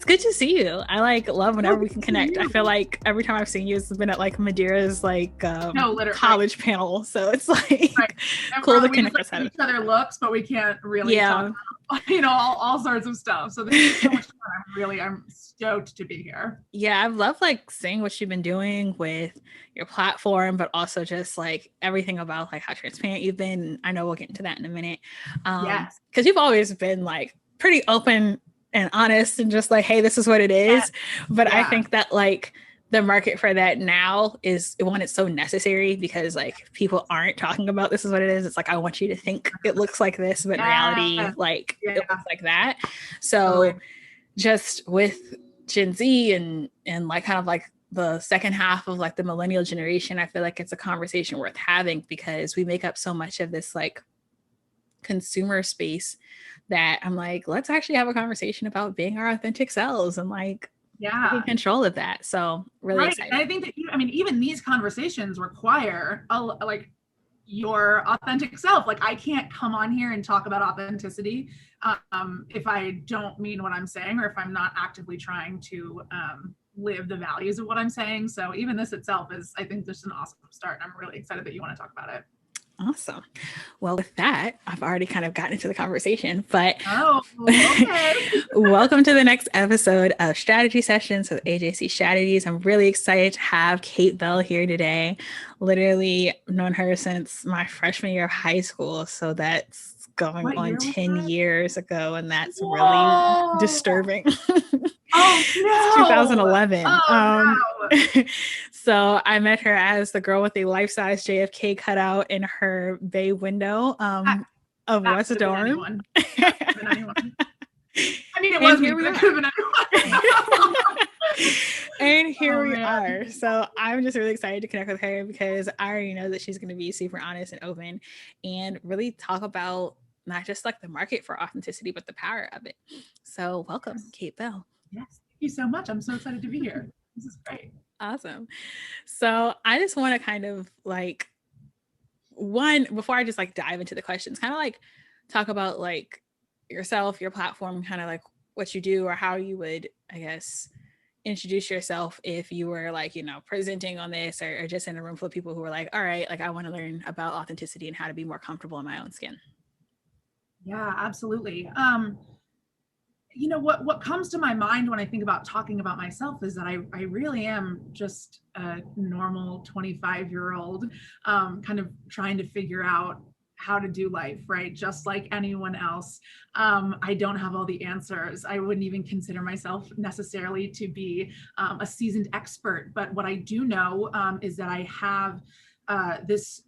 good to see you. I like love whenever Oh, we good can to see connect. I you. feel like every time I've seen you, it's been at like Madeira's like No, literally, right, college panel. So it's right. like And cool to we just connect like us give out. each other looks, but we can't really talk Yeah. about, all sorts of stuff. So this is so much fun. I'm stoked to be here. Yeah, I've loved like seeing what you've been doing with your platform, but also just like everything about like how transparent you've been. I know we'll get into that in a minute. Yes. Because you've always been like pretty open and honest and just like, hey, this is what it Yes. is. But I Yeah. think that like the market for that now is one, it's so necessary because like people aren't talking about this is what it is. It's like I want you to think it looks like this, but in reality, Yes. like it Yeah. looks like that. Totally. So just with Gen Z and like kind of like the second half of like the millennial generation, I feel like it's a conversation worth having because we make up so much of this like consumer space that I'm like, let's actually have a conversation about being our authentic selves and like taking Yeah. control of that. So really Right. And excited. I think that, even these conversations require like your authentic self. Like I can't come on here and talk about authenticity if I don't mean what I'm saying, or if I'm not actively trying to live the values of what I'm saying. So even this itself is, I think, just an awesome start. And I'm really excited that you want to talk about it. Awesome. Well, with that, I've already kind of gotten into the conversation, but Oh, okay. welcome to the next episode of Strategy Sessions with AJC Strategies. I'm really excited to have Kate Bell here today. Literally known her since my freshman year of high school. So that's going What on year was 10 that? years ago, and that's really Whoa. disturbing. Oh It's no. 2011. Oh no. So I met her as the girl with a life-size JFK cutout in her bay window of That West could have been Dorm. anyone. That could have been anyone. I mean, it And was me, here we but it are. could have been anyone. And here Oh we man. are. So I'm just really excited to connect with her because I already know that she's going to be super honest and open and really talk about not just like the market for authenticity, but the power of it. So welcome, Yes. Kate Bell. Yes. Thank you so much. I'm so excited to be here. This is great. Awesome. So I just want to kind of like one before I just like dive into the questions, kind of like talk about like yourself, your platform, kind of like what you do or how you would, I guess, introduce yourself if you were like, presenting on this or just in a room full of people who were like, all right, like I want to learn about authenticity and how to be more comfortable in my own skin. Yeah, absolutely. What comes to my mind when I think about talking about myself is that I really am just a normal 25-year-old, kind of trying to figure out how to do life, right? Just like anyone else. I don't have all the answers. I wouldn't even consider myself necessarily to be a seasoned expert, but what I do know is that I have this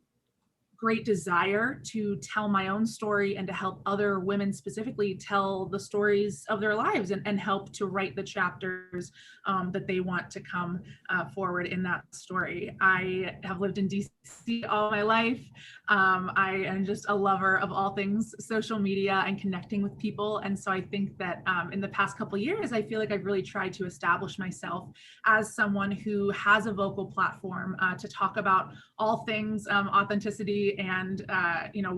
great desire to tell my own story and to help other women specifically tell the stories of their lives and help to write the chapters that they want to come forward in that story. I have lived in DC all my life. I am just a lover of all things social media and connecting with people. And so I think that in the past couple of years, I feel like I've really tried to establish myself as someone who has a vocal platform to talk about all things authenticity and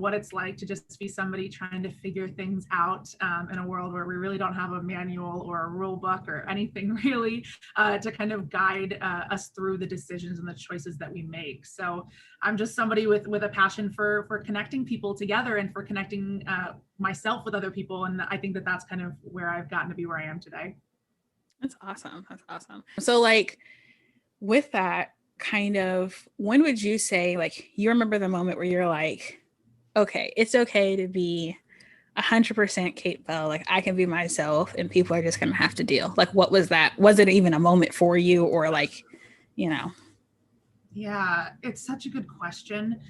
what it's like to just be somebody trying to figure things out in a world where we really don't have a manual or a rule book or anything really to kind of guide us through the decisions and the choices that we make. So I'm just somebody with a passion for connecting people together and for connecting myself with other people, and I think that that's kind of where I've gotten to be where I am today. That's awesome. That's awesome. So like with that kind of, when would you say like you remember the moment where you're like, okay, it's okay to be 100% Kate Bell, like I can be myself and people are just gonna have to deal? Like what was that? Was it even a moment for you or like, you know? Yeah, it's such a good question.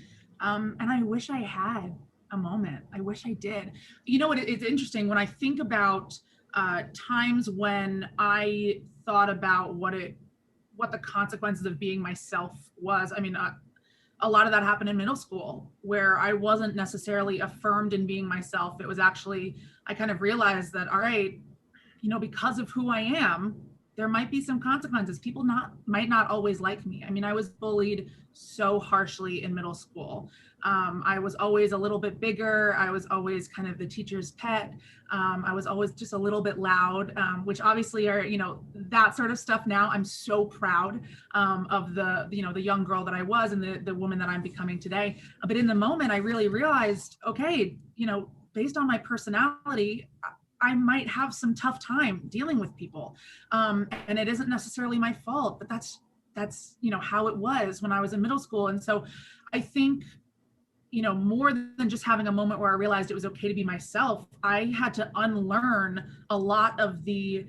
And I wish I had a moment. I wish I did. You know what? It's interesting when I think about times when I thought about what the consequences of being myself was. I mean, a lot of that happened in middle school where I wasn't necessarily affirmed in being myself. It was actually, I kind of realized that, all right, because of who I am, there might be some consequences. People might not always like me. I mean, I was bullied so harshly in middle school. I was always a little bit bigger. I was always kind of the teacher's pet. I was always just a little bit loud, which obviously are, that sort of stuff. Now I'm so proud of the young girl that I was and the woman that I'm becoming today. But in the moment, I really realized, okay, based on my personality, I might have some tough time dealing with people. And it isn't necessarily my fault, but that's how it was when I was in middle school. And so I think, more than just having a moment where I realized it was okay to be myself, I had to unlearn a lot of the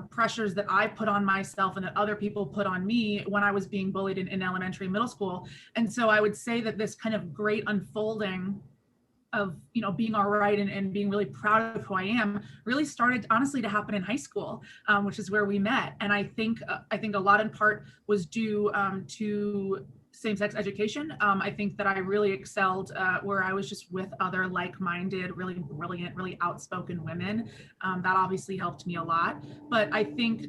pressures that I put on myself and that other people put on me when I was being bullied in elementary and middle school. And so I would say that this kind of great unfolding of being all right and being really proud of who I am really started honestly to happen in high school, which is where we met. And I think a lot in part was due to same-sex education. I think that I really excelled where I was just with other like-minded, really brilliant, really outspoken women. That obviously helped me a lot. But I think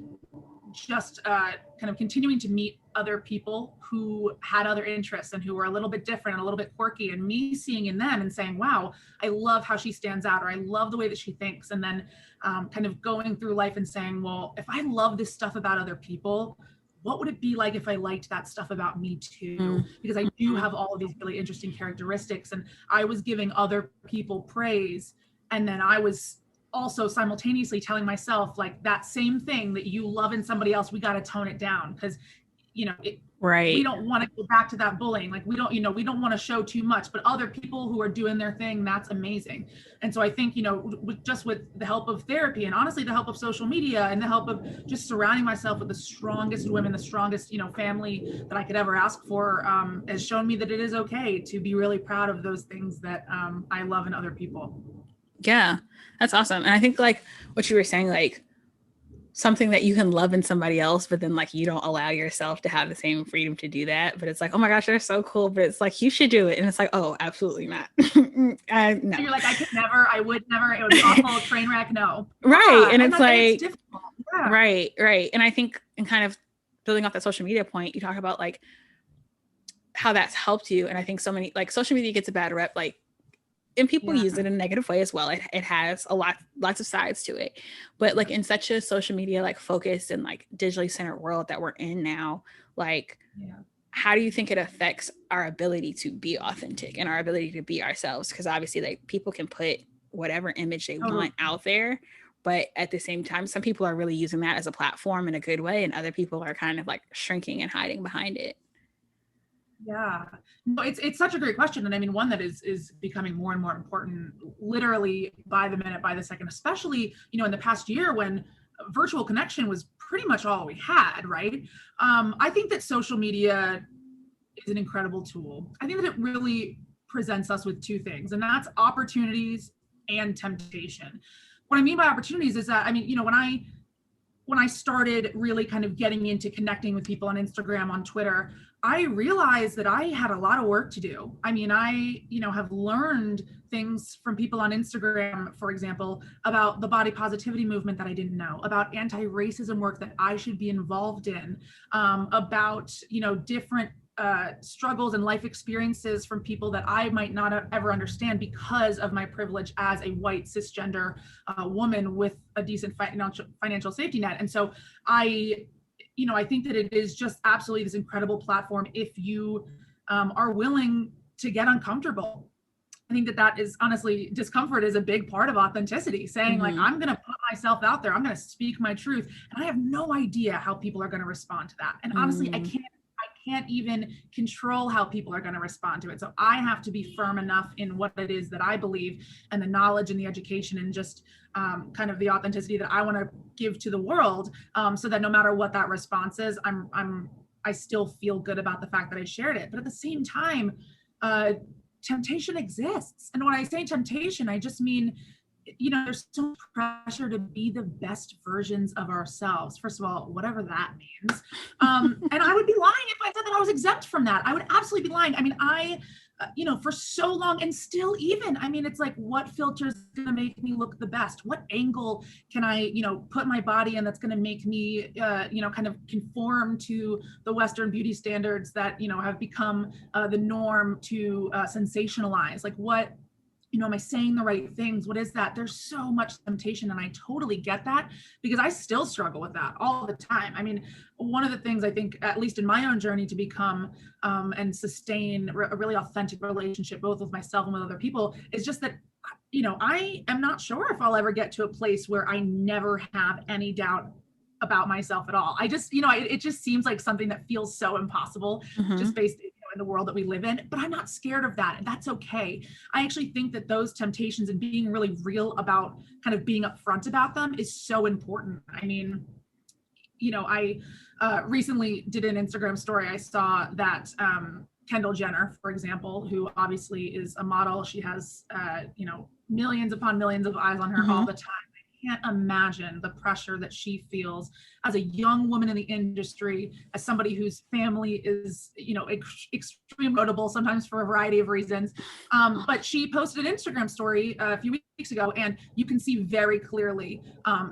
just kind of continuing to meet other people who had other interests and who were a little bit different and a little bit quirky, and me seeing in them and saying, wow, I love how she stands out, or I love the way that she thinks. And then kind of going through life and saying, well, if I love this stuff about other people, what would it be like if I liked that stuff about me too? Because I do have all of these really interesting characteristics, and I was giving other people praise. And then I was also simultaneously telling myself, like, that same thing that you love in somebody else, we got to tone it down, because right, we don't want to go back to that bullying. Like, we don't want to show too much, but other people who are doing their thing, that's amazing. And so I think, with the help of therapy, and honestly the help of social media, and the help of just surrounding myself with the strongest women, the strongest family that I could ever ask for, has shown me that it is okay to be really proud of those things that I love in other people. Yeah, that's awesome. And I think like what you were saying, like something that you can love in somebody else, but then like you don't allow yourself to have the same freedom to do that. But it's like, oh my gosh, they're so cool. But it's like, you should do it. And it's like, oh, absolutely not. No. So you're like, I could never, I would never, it would be awful, train wreck, no. Right. And it's like, it's difficult. Yeah. Right. And I think, and kind of building off that social media point, you talk about like how that's helped you. And I think so many, like social media gets a bad rep, like, and people use it in a negative way as well. It has lots of sides to it, but like in such a social media, like focused and like digitally centered world that we're in now, like, how do you think it affects our ability to be authentic and our ability to be ourselves? Because obviously like people can put whatever image they want out there, but at the same time, some people are really using that as a platform in a good way, and other people are kind of like shrinking and hiding behind it. Yeah, no, it's such a great question. And I mean, one that is becoming more and more important, literally by the minute, by the second, especially, in the past year when virtual connection was pretty much all we had, right? I think that social media is an incredible tool. I think that it really presents us with two things, and that's opportunities and temptation. What I mean by opportunities is that, I mean, when I started really kind of getting into connecting with people on Instagram, on Twitter, I realized that I had a lot of work to do. I mean, I, have learned things from people on Instagram, for example, about the body positivity movement that I didn't know, about anti-racism work that I should be involved in, about, different struggles and life experiences from people that I might not ever understand because of my privilege as a white cisgender woman with a decent financial safety net. And so I think that it is just absolutely this incredible platform if you are willing to get uncomfortable. I think that is honestly, discomfort is a big part of authenticity, saying like, I'm going to put myself out there, I'm going to speak my truth, and I have no idea how people are going to respond to that. And honestly, I can't even control how people are going to respond to it. So I have to be firm enough in what it is that I believe, and the knowledge and the education and just kind of the authenticity that I want to give to the world, so that no matter what that response is, I still feel good about the fact that I shared it. But at the same time, temptation exists. And when I say temptation, I just mean, there's so much pressure to be the best versions of ourselves. First of all, whatever that means. And I would be lying if I said that I was exempt from that. I would absolutely be lying. I mean, for so long, and still even, I mean, it's like, what filter is going to make me look the best? What angle can I, put my body in that's going to make me, kind of conform to the Western beauty standards that, have become the norm to sensationalize? Like, what, am I saying the right things? What is that? There's so much temptation, and I totally get that, because I still struggle with that all the time. I mean, one of the things I think, at least in my own journey to become and sustain a really authentic relationship, both with myself and with other people, is just that, I am not sure if I'll ever get to a place where I never have any doubt about myself at all. I just, it just seems like something that feels so impossible, just based in the world that we live in. But I'm not scared of that, and that's okay. I actually think that those temptations and being really real about kind of being upfront about them is so important. I mean, I recently did an Instagram story. I saw that Kendall Jenner, for example, who obviously is a model, she has millions upon millions of eyes on her all the time. Can't imagine the pressure that she feels as a young woman in the industry, as somebody whose family is, extremely notable, sometimes for a variety of reasons. But she posted an Instagram story a few weeks ago, and you can see very clearly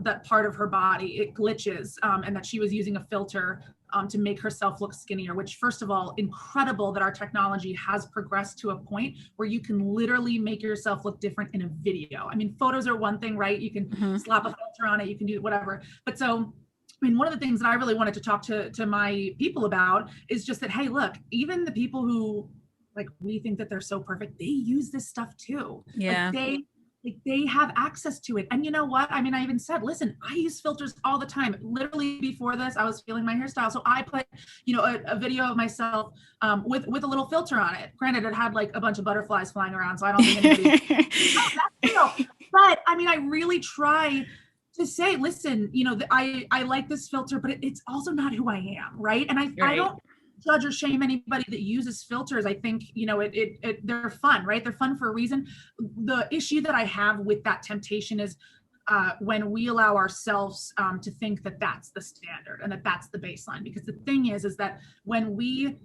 that part of her body, it glitches, and that she was using a filter to make herself look skinnier, which, first of all, incredible that our technology has progressed to a point where you can literally make yourself look different in a video. I mean, photos are one thing, right? You can slap a filter on it, you can do whatever. But so, I mean, one of the things that I really wanted to talk to my people about is just that, hey, look, even the people who, like, we think that they're so perfect, they use this stuff too. Yeah. They have access to it. And you know what? I mean, I even said, listen, I use filters all the time. Literally before this, I was feeling my hairstyle. So I put, a video of myself with a little filter on it. Granted, it had like a bunch of butterflies flying around. So I don't think anybody, oh, that's real. But I mean, I really try to say, listen, I like this filter, but it's also not who I am. Right. And I don't judge or shame anybody that uses filters. I think, they're fun, right? They're fun for a reason. The issue that I have with that temptation is when we allow ourselves to think that that's the standard and that that's the baseline. Because the thing is that when we,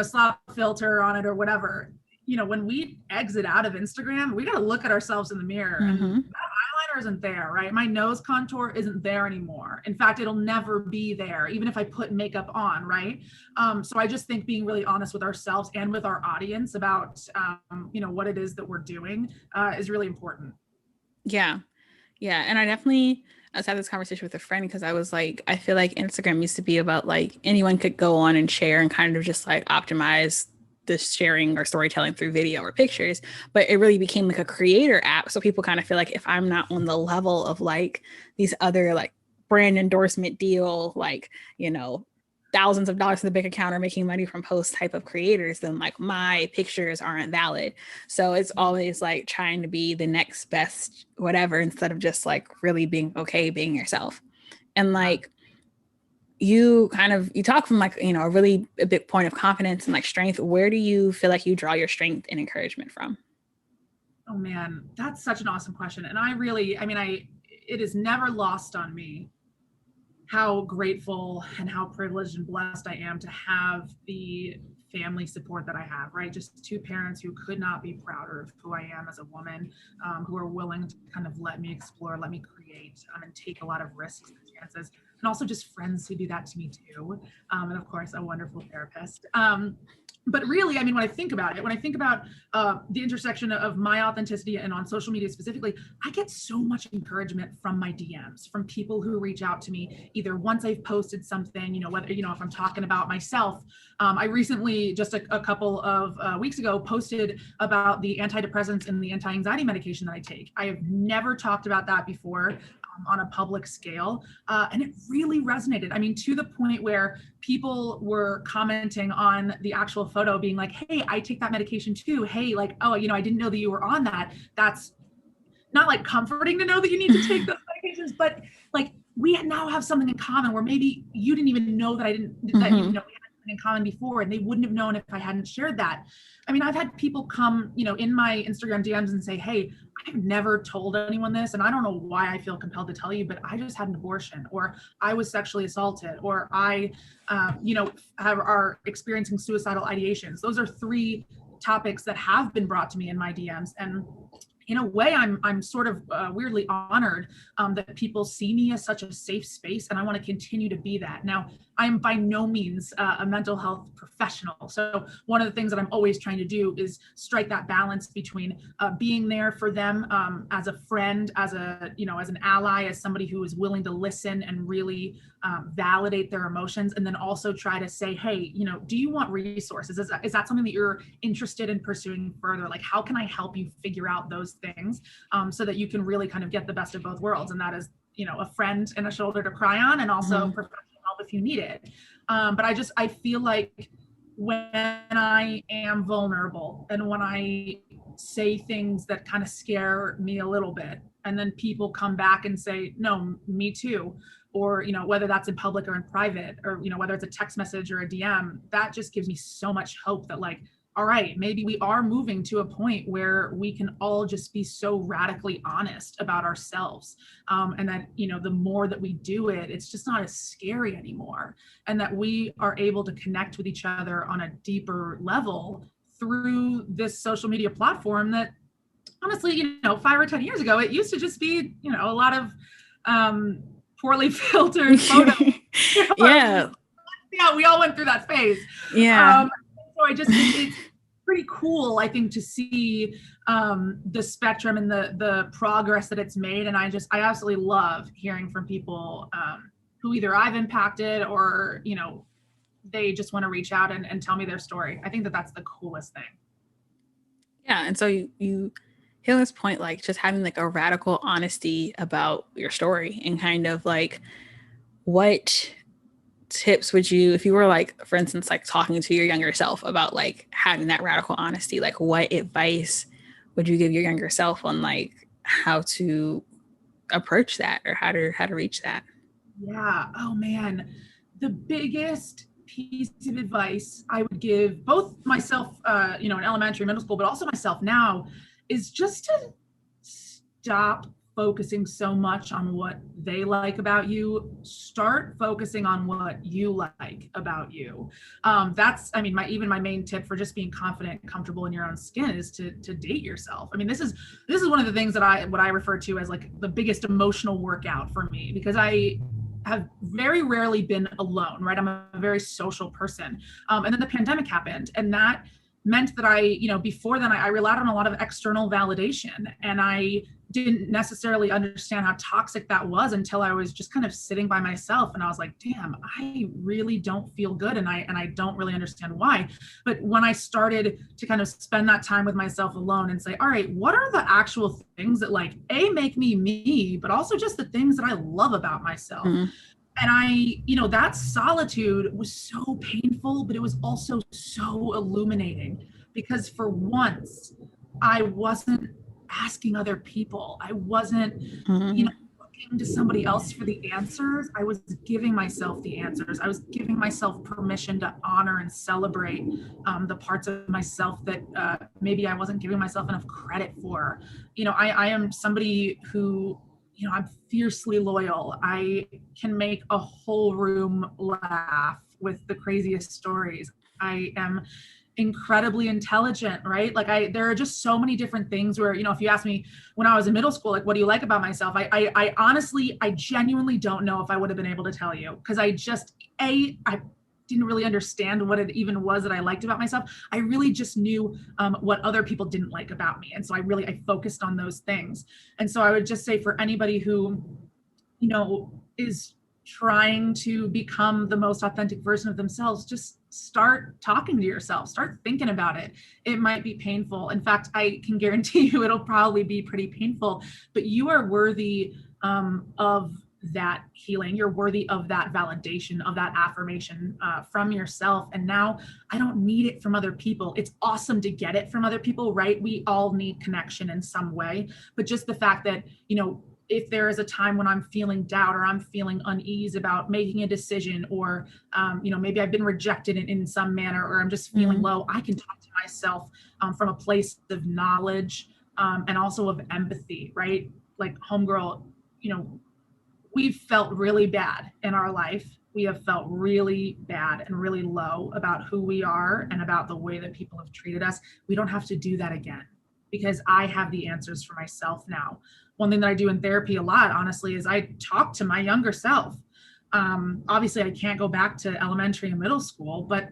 slap a filter on it or whatever, when we exit out of Instagram, we got to look at ourselves in the mirror and eyeliner isn't there, right? My nose contour isn't there anymore. In fact, it'll never be there, even if I put makeup on, right? So I just think being really honest with ourselves and with our audience about, what it is that we're doing is really important. Yeah. Yeah. And I was having this conversation with a friend because I was like, I feel like Instagram used to be about like anyone could go on and share and kind of just like optimize the sharing or storytelling through video or pictures, but it really became like a creator app. So people kind of feel like if I'm not on the level of like these other like brand endorsement deal, like, thousands of dollars in the bank account or making money from posts type of creators, then like my pictures aren't valid. So it's always like trying to be the next best whatever, instead of just like really being okay being yourself. And like, you talk from like, a big point of confidence and like strength. Where do you feel like you draw your strength and encouragement from? Oh man, that's such an awesome question. And it is never lost on me how grateful and how privileged and blessed I am to have the family support that I have, right? Just two parents who could not be prouder of who I am as a woman, who are willing to kind of let me explore, let me create, and take a lot of risks and chances. And also just friends who do that to me too. And of course, a wonderful therapist. But really, when I think about it, when I think about the intersection of my authenticity and on social media specifically, I get so much encouragement from my DMs, from people who reach out to me, either once I've posted something, whether, if I'm talking about myself. I recently, just a couple of weeks ago, posted about the antidepressants and the anti-anxiety medication that I take. I have never talked about that before on a public scale. And it really resonated. To the point where people were commenting on the actual photo being like, hey, I take that medication too. Hey, like, oh, I didn't know that you were on that. That's not like comforting to know that you need to take those medications, but like we now have something in common where maybe you didn't even know that I didn't, that we had in common before, and they wouldn't have known if I hadn't shared that. I've had people come, in my Instagram DMs and say, hey, I've never told anyone this, and I don't know why I feel compelled to tell you, but I just had an abortion, or I was sexually assaulted, or I, are experiencing suicidal ideations. Those are three topics that have been brought to me in my DMs. And in a way, I'm sort of weirdly honored that people see me as such a safe space, and I want to continue to be that. Now, I'm by no means a mental health professional, so one of the things that I'm always trying to do is strike that balance between being there for them as a friend, as an ally, as somebody who is willing to listen and really validate their emotions, and then also try to say, hey, do you want resources? Is that something that you're interested in pursuing further? Like, how can I help you figure out those things so that you can really kind of get the best of both worlds? And that is, a friend and a shoulder to cry on, and also professional help if you need it. But I feel like when I am vulnerable and when I say things that kind of scare me a little bit, and then people come back and say, no, me too, or whether that's in public or in private, or whether it's a text message or a DM, that just gives me so much hope that, like, all right, maybe we are moving to a point where we can all just be so radically honest about ourselves. And that, the more that we do it, it's just not as scary anymore. And that we are able to connect with each other on a deeper level through this social media platform that, honestly, 5 or 10 years ago, it used to just be, a lot of poorly filtered photos. Yeah. Yeah, we all went through that phase. Yeah. So it's pretty cool, I think, to see the spectrum and the progress that it's made. And I absolutely love hearing from people who either I've impacted or, they just want to reach out and tell me their story. I think that that's the coolest thing. Yeah. And so you hit this point, like just having like a radical honesty about your story, and kind of like, what tips would you, if you were like, for instance, like talking to your younger self about like having that radical honesty, like what advice would you give your younger self on like how to approach that, or how to reach that? Yeah. Oh man. The biggest piece of advice I would give both myself, in elementary, middle school, but also myself now, is just to stop focusing so much on what they like about you. Start focusing on what you like about you. That's, my main tip for just being confident and comfortable in your own skin is to date yourself. This is one of the things that what I refer to as like the biggest emotional workout for me, because I have very rarely been alone, right? I'm a very social person. And then the pandemic happened, and that meant that before then I relied on a lot of external validation, and I didn't necessarily understand how toxic that was until I was just kind of sitting by myself, and I was like, damn, I really don't feel good, and I don't really understand why. But when I started to kind of spend that time with myself alone and say, all right, what are the actual things that like make me me, but also just the things that I love about myself. And that solitude was so painful, but it was also so illuminating, because for once I wasn't asking other people. I wasn't, looking to somebody else for the answers. I was giving myself the answers. I was giving myself permission to honor and celebrate the parts of myself that maybe I wasn't giving myself enough credit for. I am somebody who, I'm fiercely loyal. I can make a whole room laugh with the craziest stories. I am incredibly intelligent, right? Like there are just so many different things where, if you ask me when I was in middle school, like, what do you like about myself? I honestly, I genuinely don't know if I would have been able to tell you, because I didn't really understand what it even was that I liked about myself. I really just knew what other people didn't like about me. And so I focused on those things. And so I would just say, for anybody who, is trying to become the most authentic version of themselves, just start talking to yourself, start thinking about it. It might be painful. In fact, I can guarantee you it'll probably be pretty painful, but you are worthy of that healing. You're worthy of that validation, of that affirmation from yourself. And now I don't need it from other people. It's awesome to get it from other people, right? We all need connection in some way, but just the fact that, if there is a time when I'm feeling doubt, or I'm feeling unease about making a decision, or, maybe I've been rejected in some manner, or I'm just feeling low, I can talk to myself from a place of knowledge and also of empathy, right? Like, homegirl, we've felt really bad in our life. we have felt really bad and really low about who we are and about the way that people have treated us. We don't have to do that again, because I have the answers for myself now. One thing that I do in therapy a lot, honestly, is I talk to my younger self. Obviously, I can't go back to elementary and middle school, but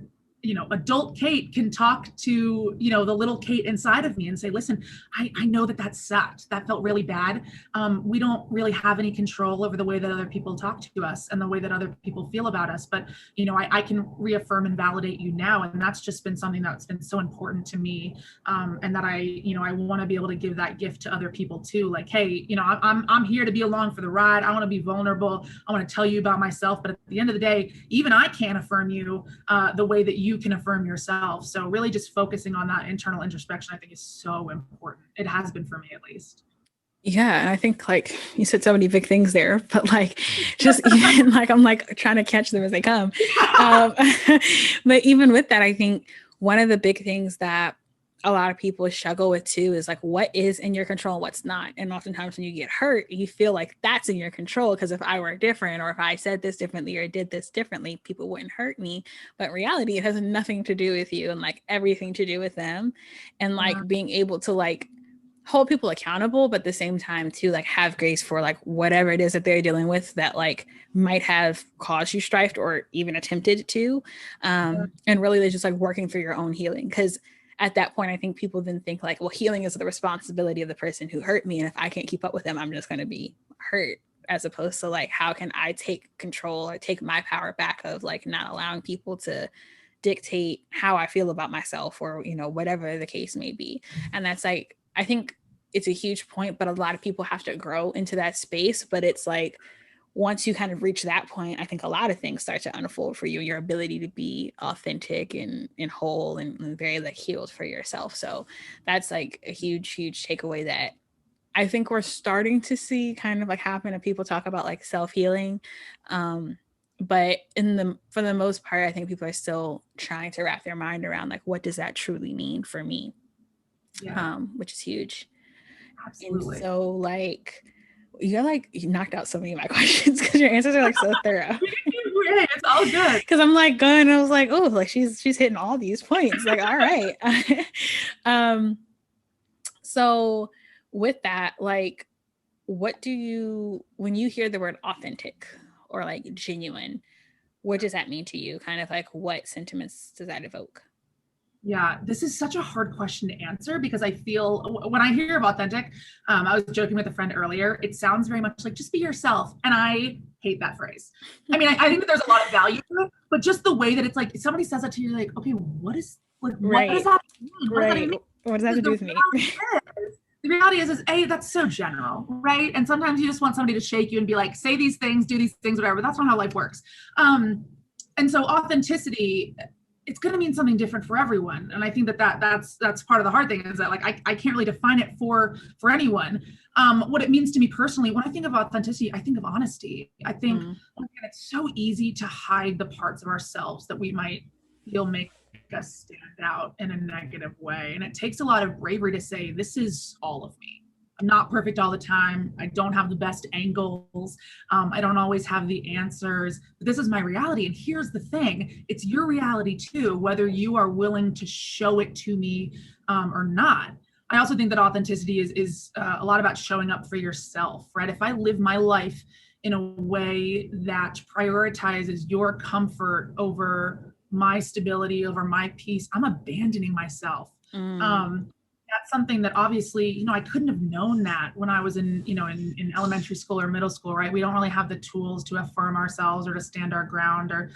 adult Kate can talk to, the little Kate inside of me and say, listen, I know that sucked. That felt really bad. We don't really have any control over the way that other people talk to us and the way that other people feel about us. But, I can reaffirm and validate you now. And that's just been something that's been so important to me. And that I want to be able to give that gift to other people too. Like, hey, I'm here to be along for the ride. I want to be vulnerable. I want to tell you about myself. But at the end of the day, even I can't affirm you the way that you can affirm yourself. So really just focusing on that internal introspection, I think, is so important. It has been for me, at least. Yeah, and I think like you said so many big things there, but like just even like I'm like trying to catch them as they come. Um, but even with that, I think one of the big things that a lot of people struggle with too is like what is in your control and what's not. And oftentimes when you get hurt, you feel like that's in your control because if I were different or if I said this differently or did this differently, people wouldn't hurt me. But in reality, it has nothing to do with you and like everything to do with them. And like being able to like hold people accountable, but at the same time to like have grace for like whatever it is that they're dealing with that like might have caused you strife or even attempted to. And really they're just like working through your own healing. Because at that point, I think people then think like, well, healing is the responsibility of the person who hurt me. And if I can't keep up with them, I'm just going to be hurt, as opposed to like, how can I take control or take my power back of like not allowing people to dictate how I feel about myself or, whatever the case may be. And that's like, I think it's a huge point, but a lot of people have to grow into that space. But it's like, once you kind of reach that point, I think a lot of things start to unfold for you, your ability to be authentic and whole and very like healed for yourself. So that's like a huge, huge takeaway that I think we're starting to see kind of like happen and people talk about like self-healing. But for the most part, I think people are still trying to wrap their mind around like, what does that truly mean for me? Yeah, Which is huge. absolutely. And so like, you knocked out so many of my questions because your answers are like so thorough. It's all good. Because I'm like going, and I was like, oh, like she's hitting all these points. Like, all right. So with that, like, what do you, when you hear the word authentic or like genuine, what does that mean to you? Kind of like what sentiments does that evoke? Yeah, this is such a hard question to answer because I feel when I hear of authentic, I was joking with a friend earlier, it sounds very much like just be yourself. And I hate that phrase. I mean, I think that there's a lot of value to it, but just the way that it's like, if somebody says that to you, you're like, okay, what does that mean? Right. What does that even mean? What does that have to do with me? The reality is, A, that's so general, right? And sometimes you just want somebody to shake you and be like, say these things, do these things, whatever. But that's not how life works. And so authenticity, it's going to mean something different for everyone. And I think that's part of the hard thing is that like, I can't really define it for anyone. What it means to me personally, when I think of authenticity, I think of honesty. I think it's so easy to hide the parts of ourselves that we might feel make us stand out in a negative way. And it takes a lot of bravery to say, this is all of me. I'm not perfect all the time. I don't have the best angles. I don't always have the answers, but this is my reality. And here's the thing, it's your reality too, whether you are willing to show it to me or not. I also think that authenticity is a lot about showing up for yourself, right? If I live my life in a way that prioritizes your comfort over my stability, over my peace, I'm abandoning myself. That's something that obviously, I couldn't have known that when I was in elementary school or middle school, right? We don't really have the tools to affirm ourselves or to stand our ground or,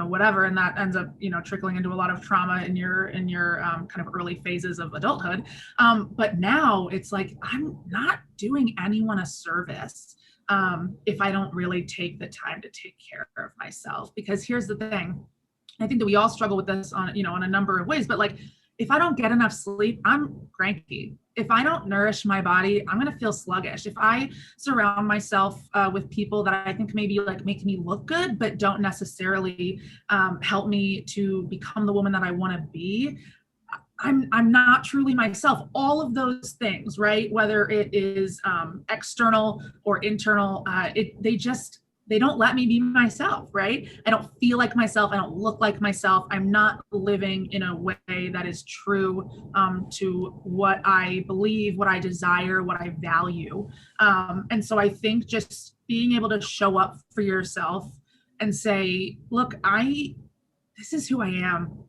whatever. And that ends up, trickling into a lot of trauma in your kind of early phases of adulthood. But now it's like, I'm not doing anyone a service if I don't really take the time to take care of myself. Because here's the thing, I think that we all struggle with this on a number of ways, but like, if I don't get enough sleep, I'm cranky. If I don't nourish my body, I'm going to feel sluggish. If I surround myself with people that I think maybe like make me look good, but don't necessarily help me to become the woman that I want to be, I'm not truly myself. All of those things, right? Whether it is external or internal, they just they don't let me be myself, right? I don't feel like myself. I don't look like myself. I'm not living in a way that is true to what I believe, what I desire, what I value. And so I think just being able to show up for yourself and say, look, this is who I am.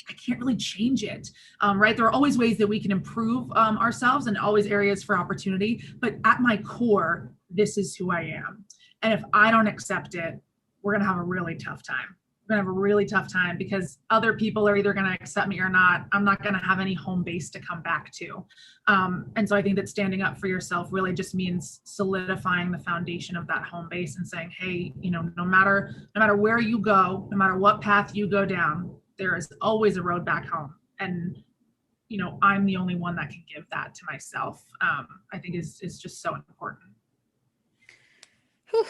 I can't really change it, right? There are always ways that we can improve ourselves and always areas for opportunity. But at my core, this is who I am. And if I don't accept it, we're going to have a really tough time. We're going to have a really tough time because other people are either going to accept me or not. I'm not going to have any home base to come back to. And so I think that standing up for yourself really just means solidifying the foundation of that home base and saying, hey, no matter where you go, no matter what path you go down, there is always a road back home. And I'm the only one that can give that to myself. I think is just so important. Whew.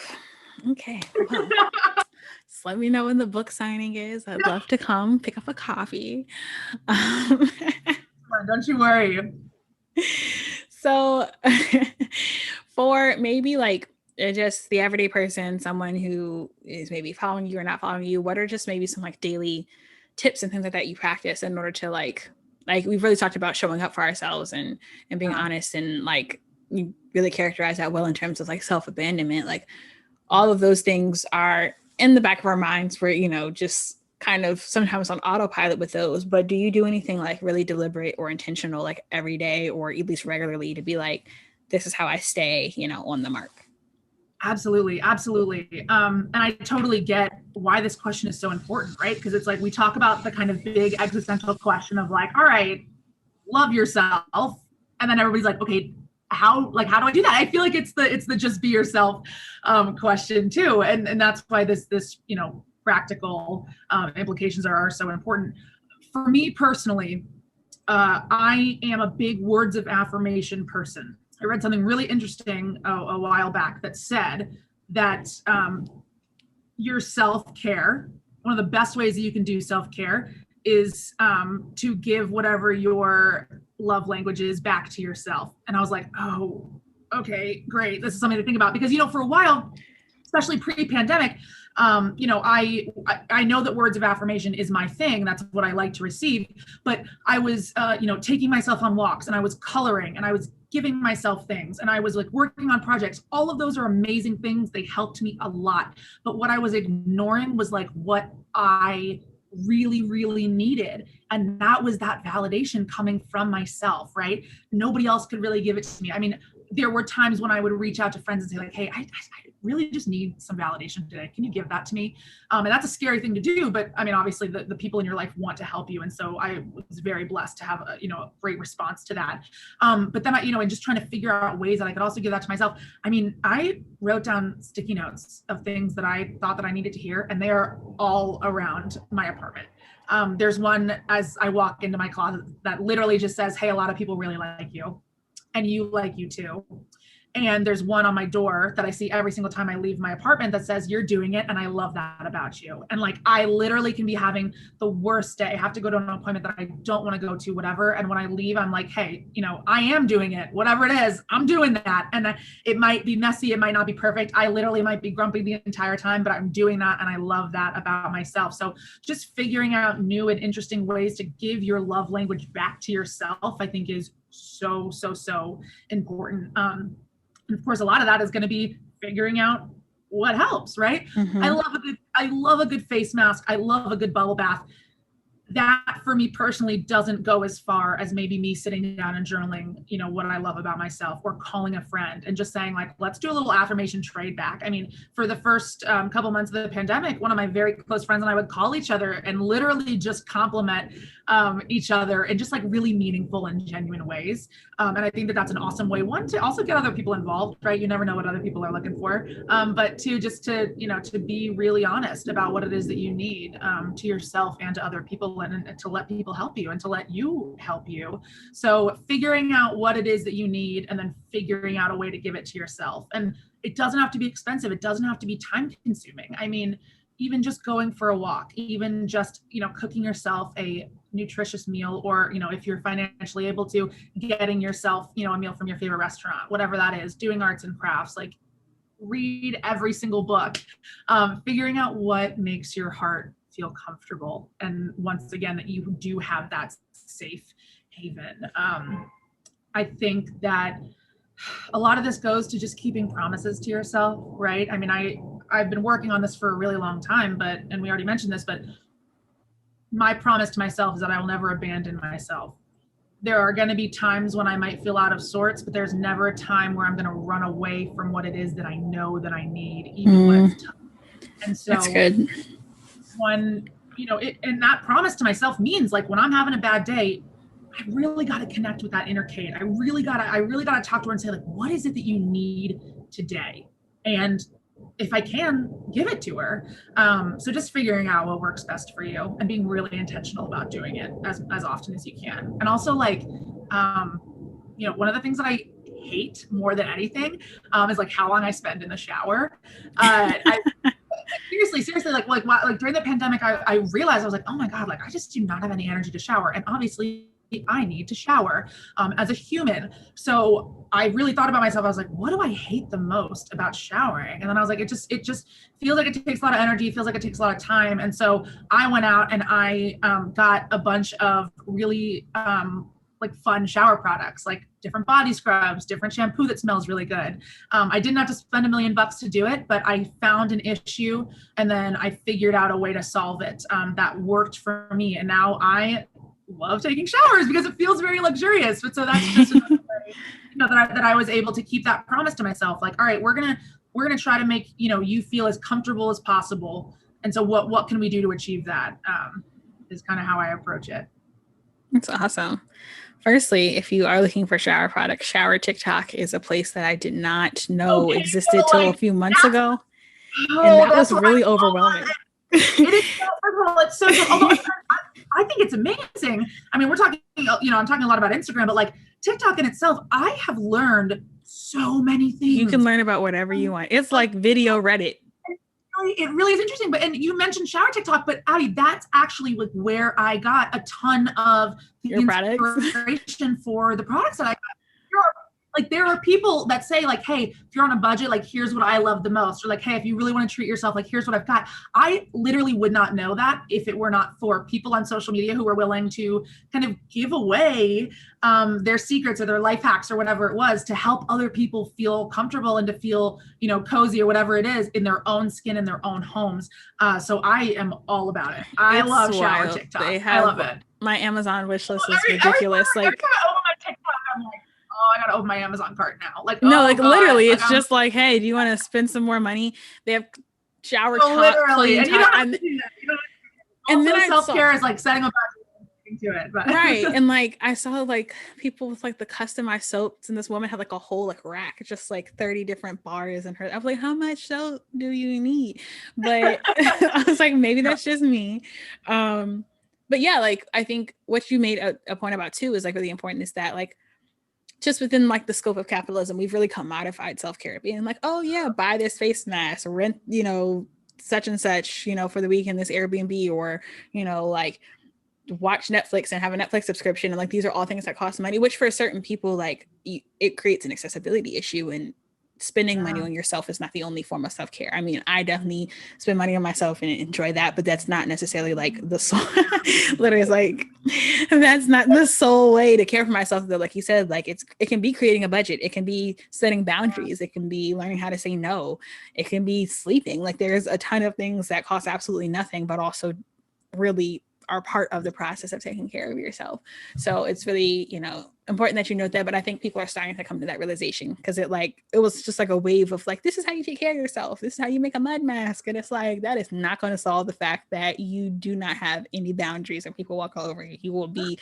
Okay. Well, just let me know when the book signing is. I'd love to come pick up a coffee. Don't you worry. So for maybe like just the everyday person, someone who is maybe following you or not following you, what are just maybe some like daily tips and things like that you practice in order to like we've really talked about showing up for ourselves and being honest, and like you really characterize that well in terms of like self-abandonment. Like all of those things are in the back of our minds. We're just kind of sometimes on autopilot with those. But do you do anything like really deliberate or intentional like every day or at least regularly to be like, this is how I stay on the mark? Absolutely. And I totally get why this question is so important, right? Because it's like we talk about the kind of big existential question of like, all right, love yourself. And then everybody's like, okay, how do I do that? I feel like it's the just be yourself question too. And that's why this practical implications are so important. For me personally, I am a big words of affirmation person. I read something really interesting a while back that said that your self-care, one of the best ways that you can do self-care is to give whatever your love language is back to yourself. And I was like, oh, okay, great. This is something to think about because, for a while, especially pre-pandemic, I know that words of affirmation is my thing. That's what I like to receive. But I was, taking myself on walks, and I was coloring, and I was giving myself things, and I was like working on projects. All of those are amazing things. They helped me a lot. But what I was ignoring was like what I really, really needed. And that was that validation coming from myself, right? Nobody else could really give it to me. I mean, there were times when I would reach out to friends and say like, hey, I really just need some validation today. Can you give that to me? And that's a scary thing to do, but I mean, obviously the people in your life want to help you. And so I was very blessed to have a great response to that. But then and just trying to figure out ways that I could also give that to myself. I mean, I wrote down sticky notes of things that I thought that I needed to hear, and they are all around my apartment. There's one as I walk into my closet that literally just says, hey, a lot of people really like you, and you like you too. And there's one on my door that I see every single time I leave my apartment that says, you're doing it, and I love that about you. And like, I literally can be having the worst day. I have to go to an appointment that I don't want to go to, whatever. And when I leave, I'm like, hey, I am doing it, whatever it is, I'm doing that. And it might be messy. It might not be perfect. I literally might be grumpy the entire time, but I'm doing that. And I love that about myself. So just figuring out new and interesting ways to give your love language back to yourself, I think is so, so, so important. And of course, a lot of that is going to be figuring out what helps, right? Mm-hmm. I love a good face mask. I love a good bubble bath. That for me personally doesn't go as far as maybe me sitting down and journaling, what I love about myself, or calling a friend and just saying like, let's do a little affirmation trade back. I mean, for the first couple months of the pandemic, one of my very close friends and I would call each other and literally just compliment each other in just like really meaningful and genuine ways. And I think that that's an awesome way, one, to also get other people involved, right? You never know what other people are looking for. But two, just to be really honest about what it is that you need to yourself and to other people, and to let people help you and to let you help you. So figuring out what it is that you need, and then figuring out a way to give it to yourself. And it doesn't have to be expensive. It doesn't have to be time consuming. I mean, even just going for a walk, even just, cooking yourself a nutritious meal, or, if you're financially able to, getting yourself, a meal from your favorite restaurant, whatever that is, doing arts and crafts, like read every single book, figuring out what makes your heart feel comfortable. And once again, that you do have that safe haven. I think that a lot of this goes to just keeping promises to yourself, right? I mean, I've been working on this for a really long time, and we already mentioned this, but my promise to myself is that I will never abandon myself. There are going to be times when I might feel out of sorts, but there's never a time where I'm going to run away from what it is that I know that I need, even when it's tough. And so that's good. When, and that promise to myself means, like, when I'm having a bad day, I really got to connect with that inner Kate. I really got to talk to her and say, like, what is it that you need today? And if I can, give it to her. So just figuring out what works best for you and being really intentional about doing it as often as you can. And also, like, one of the things that I hate more than anything is like how long I spend in the shower. Seriously, like during the pandemic, I realized, I was like, oh my God, like, I just do not have any energy to shower. And obviously I need to shower as a human. So I really thought about myself. I was like, what do I hate the most about showering? And then I was like, it just feels like it takes a lot of energy. It feels like it takes a lot of time. And so I went out and I got a bunch of really like fun shower products, like different body scrubs, different shampoo that smells really good. I didn't have to spend $1 million to do it, but I found an issue and then I figured out a way to solve it that worked for me. And now I love taking showers because it feels very luxurious. But so that's just another way, that I was able to keep that promise to myself. Like, all right, we're gonna try to make you feel as comfortable as possible. And so what can we do to achieve that? Is kind of how I approach it. That's awesome. Firstly, if you are looking for shower products, Shower TikTok is a place that I did not know existed till a few months ago. And that was really overwhelming. It is, first of all, it's so, although I think it's amazing. I mean, we're talking, I'm talking a lot about Instagram, but like TikTok in itself, I have learned so many things. You can learn about whatever you want. It's like video Reddit. It really is interesting. And you mentioned shower TikTok, but Abby, that's actually like where I got a ton of the inspiration for the products that I got. Like, there are people that say, like, hey, if you're on a budget, like, here's what I love the most. Or like, hey, if you really want to treat yourself, like, here's what I've got. I literally would not know that if it were not for people on social media who were willing to kind of give away their secrets or their life hacks or whatever it was to help other people feel comfortable and to feel, cozy or whatever it is in their own skin, in their own homes. So I am all about it. I love shower TikTok. I love it. My Amazon wish list is ridiculous. Every time I open my TikTok, I'm like, oh, I gotta open my Amazon cart now. Like, no, like, God. Literally, like, it's just like, hey, do you want to spend some more money? They have shower top, literally, clean and you don't have to do that. And then self-care is like setting up to it, but right. And like, I saw like people with like the customized soaps, and this woman had like a whole like rack, just like 30 different bars in her. I was like, how much soap do you need? But I was like, maybe that's just me. But yeah, like, I think what you made a point about too is like really important, is that like, just within like the scope of capitalism, we've really commodified self-care, being like, oh yeah, buy this face mask, rent, such and such, for the week in this Airbnb, or, like, watch Netflix and have a Netflix subscription. And like, these are all things that cost money, which for certain people, like, it creates an accessibility issue, and spending money on yourself is not the only form of self-care. I mean, I definitely spend money on myself and enjoy that, but that's not necessarily like the sole, literally, it's like, that's not the sole way to care for myself, though. Like you said, like, it can be creating a budget. It can be setting boundaries. It can be learning how to say no. It can be sleeping. Like, there's a ton of things that cost absolutely nothing, but also really are part of the process of taking care of yourself. So it's really, important that you note that. But I think people are starting to come to that realization, because it was just like a wave of like, this is how you take care of yourself. This is how you make a mud mask. And it's like, that is not going to solve the fact that you do not have any boundaries and people walk all over you. You will be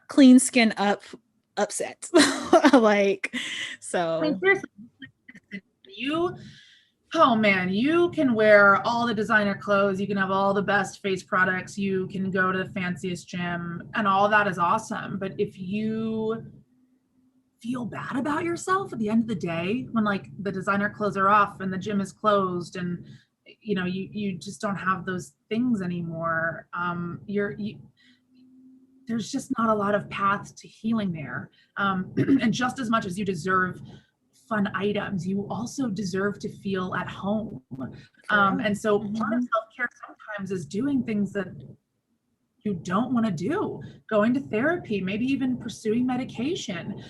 clean skin upset. Like, so. I mean, seriously, oh man, you can wear all the designer clothes, you can have all the best face products, you can go to the fanciest gym, and all that is awesome. But if you feel bad about yourself at the end of the day, when like the designer clothes are off and the gym is closed, and you just don't have those things anymore, there's just not a lot of paths to healing there. And just as much as you deserve fun items. You also deserve to feel at home. And so part of self-care sometimes is doing things that you don't want to do, going to therapy, maybe even pursuing medication,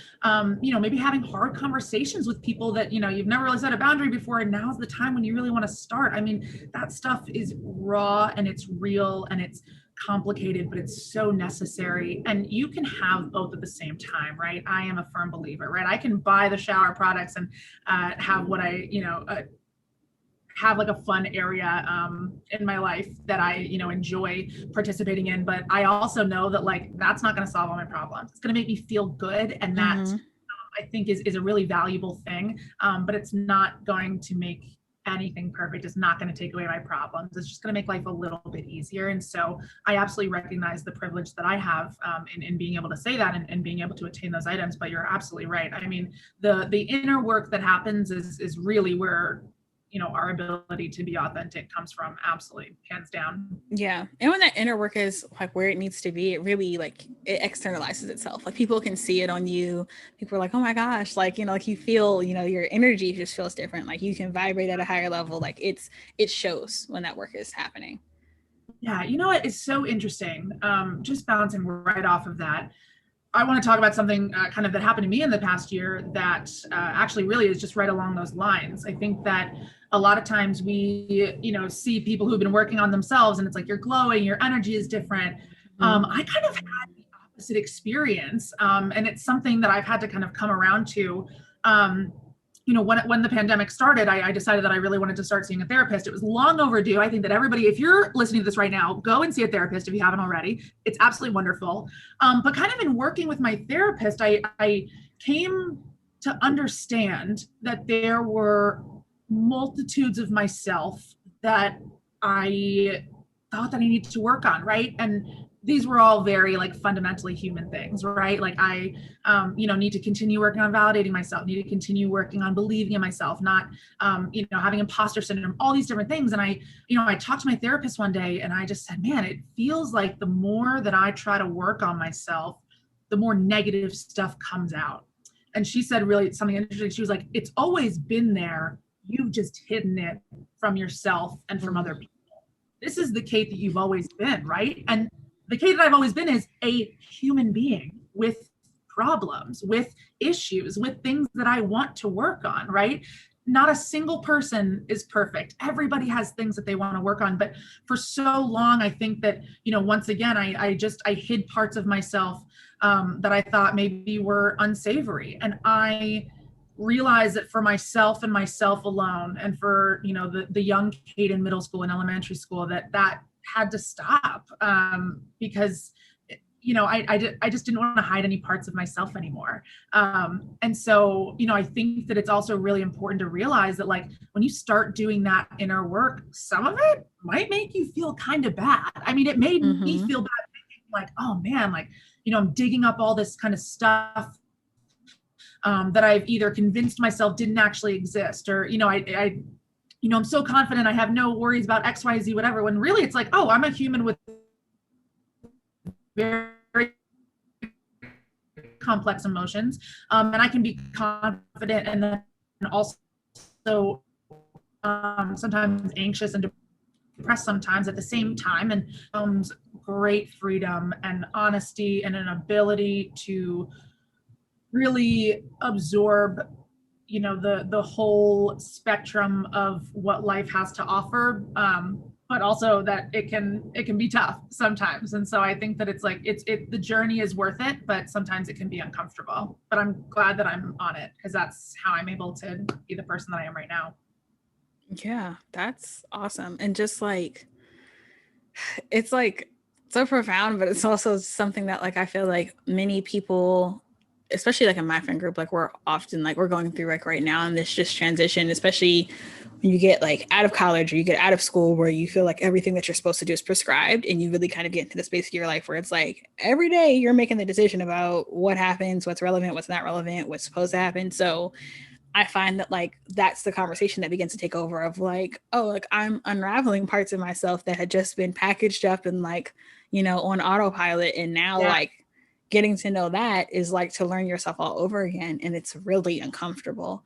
maybe having hard conversations with people that, you've never really set a boundary before. And now's the time when you really want to start. I mean, that stuff is raw and it's real and it's complicated, but it's so necessary. And you can have both at the same time, right? I am a firm believer, right? I can buy the shower products and have what have like a fun area in my life that I, enjoy participating in. But I also know that like, that's not going to solve all my problems. It's going to make me feel good. And that I think is a really valuable thing. But it's not going to make anything perfect. It's not going to take away my problems. It's just going to make life a little bit easier. And so I absolutely recognize the privilege that I have in being able to say that and being able to attain those items. But you're absolutely right. I mean, the inner work that happens is really where our ability to be authentic comes from. Absolutely, hands down. Yeah. And when that inner work is like where it needs to be, it really like it externalizes itself. Like people can see it on you. People are like, oh my gosh, like, like you feel, your energy just feels different. Like you can vibrate at a higher level. Like it shows when that work is happening. Yeah. You know what is so interesting? Just bouncing right off of that. I want to talk about something kind of that happened to me in the past year that actually really is just right along those lines. I think that a lot of times we, see people who've been working on themselves and it's like, you're glowing, your energy is different. I kind of had the opposite experience. And it's something that I've had to kind of come around to. When the pandemic started, I decided that I really wanted to start seeing a therapist. It was long overdue. I think that everybody, if you're listening to this right now, go and see a therapist if you haven't already. It's absolutely wonderful. But kind of in working with my therapist, I came to understand that there were multitudes of myself that I thought that I needed to work on, right? And these were all very like fundamentally human things, right? Like I, need to continue working on validating myself, need to continue working on believing in myself, not, having imposter syndrome, all these different things. And I talked to my therapist one day and I just said, man, it feels like the more that I try to work on myself, the more negative stuff comes out. And she said really something interesting. She was like, it's always been there. You've just hidden it from yourself and from other people. This is the Kate that you've always been, right? And the Kate that I've always been is a human being with problems, with issues, with things that I want to work on, right? Not a single person is perfect. Everybody has things that they want to work on. But for so long, I think that, once again, I hid parts of myself that I thought maybe were unsavory. And I realized that for myself and myself alone, and for, the young Kate in middle school and elementary school, that had to stop because I just didn't want to hide any parts of myself anymore. And so, I think that it's also really important to realize that like when you start doing that inner work, some of it might make you feel kind of bad. I mean, it made me feel bad, like, oh man, like, I'm digging up all this kind of stuff that I've either convinced myself didn't actually exist, or, I'm so confident I have no worries about X, Y, Z, whatever, when really it's like, oh, I'm a human with very complex emotions. And I can be confident and then also sometimes anxious and depressed sometimes at the same time. And great freedom and honesty and an ability to really absorb the whole spectrum of what life has to offer, but also that it can be tough sometimes. And so I think that it's like the journey is worth it, but sometimes it can be uncomfortable. But I'm glad that I'm on it, because that's how I'm able to be the person that I am right now. Yeah, that's awesome. And just like it's like so profound, but it's also something that like I feel like many people, especially like in my friend group, like we're often like we're going through like right now in this just transition, especially when you get like out of college or you get out of school, where you feel like everything that you're supposed to do is prescribed, and you really kind of get into the space of your life where it's like every day you're making the decision about what happens, what's relevant, what's not relevant, what's supposed to happen. So I find that like that's the conversation that begins to take over of like, oh, like I'm unraveling parts of myself that had just been packaged up and like, on autopilot. And now like getting to know that is like to learn yourself all over again, and it's really uncomfortable,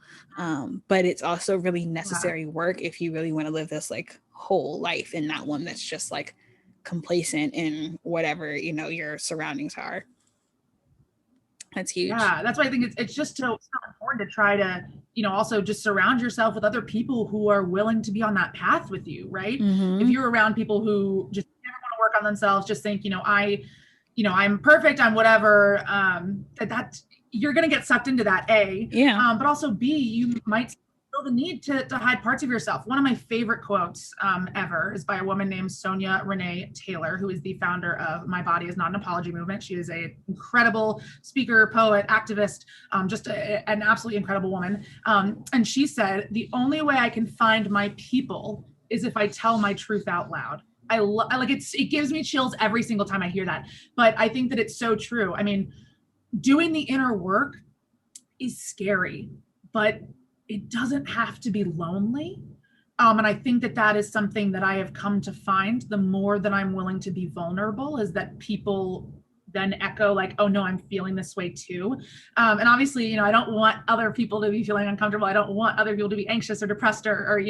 but it's also really Yeah. necessary work if you really want to live this like whole life and not one that's just like complacent in whatever your surroundings are. That's huge. Yeah, that's why I think it's just so important to try to, also just surround yourself with other people who are willing to be on that path with you, right? If Mm-hmm. you're around people who just never want to work on themselves, just think, I'm perfect, I'm whatever, that you're going to get sucked into that, A, Yeah. but also B, you might feel the need to hide parts of yourself. One of my favorite quotes ever is by a woman named Sonia Renee Taylor, who is the founder of My Body Is Not an Apology movement. She is an incredible speaker, poet, activist, just an absolutely incredible woman. And she said, the only way I can find my people is if I tell my truth out loud. I like it gives me chills every single time I hear that. But I think that it's so true. I mean, doing the inner work is scary, but it doesn't have to be lonely. And I think that that is something that I have come to find. The more that I'm willing to be vulnerable, is that people then echo like, oh no, I'm feeling this way too. And obviously, I don't want other people to be feeling uncomfortable. I don't want other people to be anxious or depressed or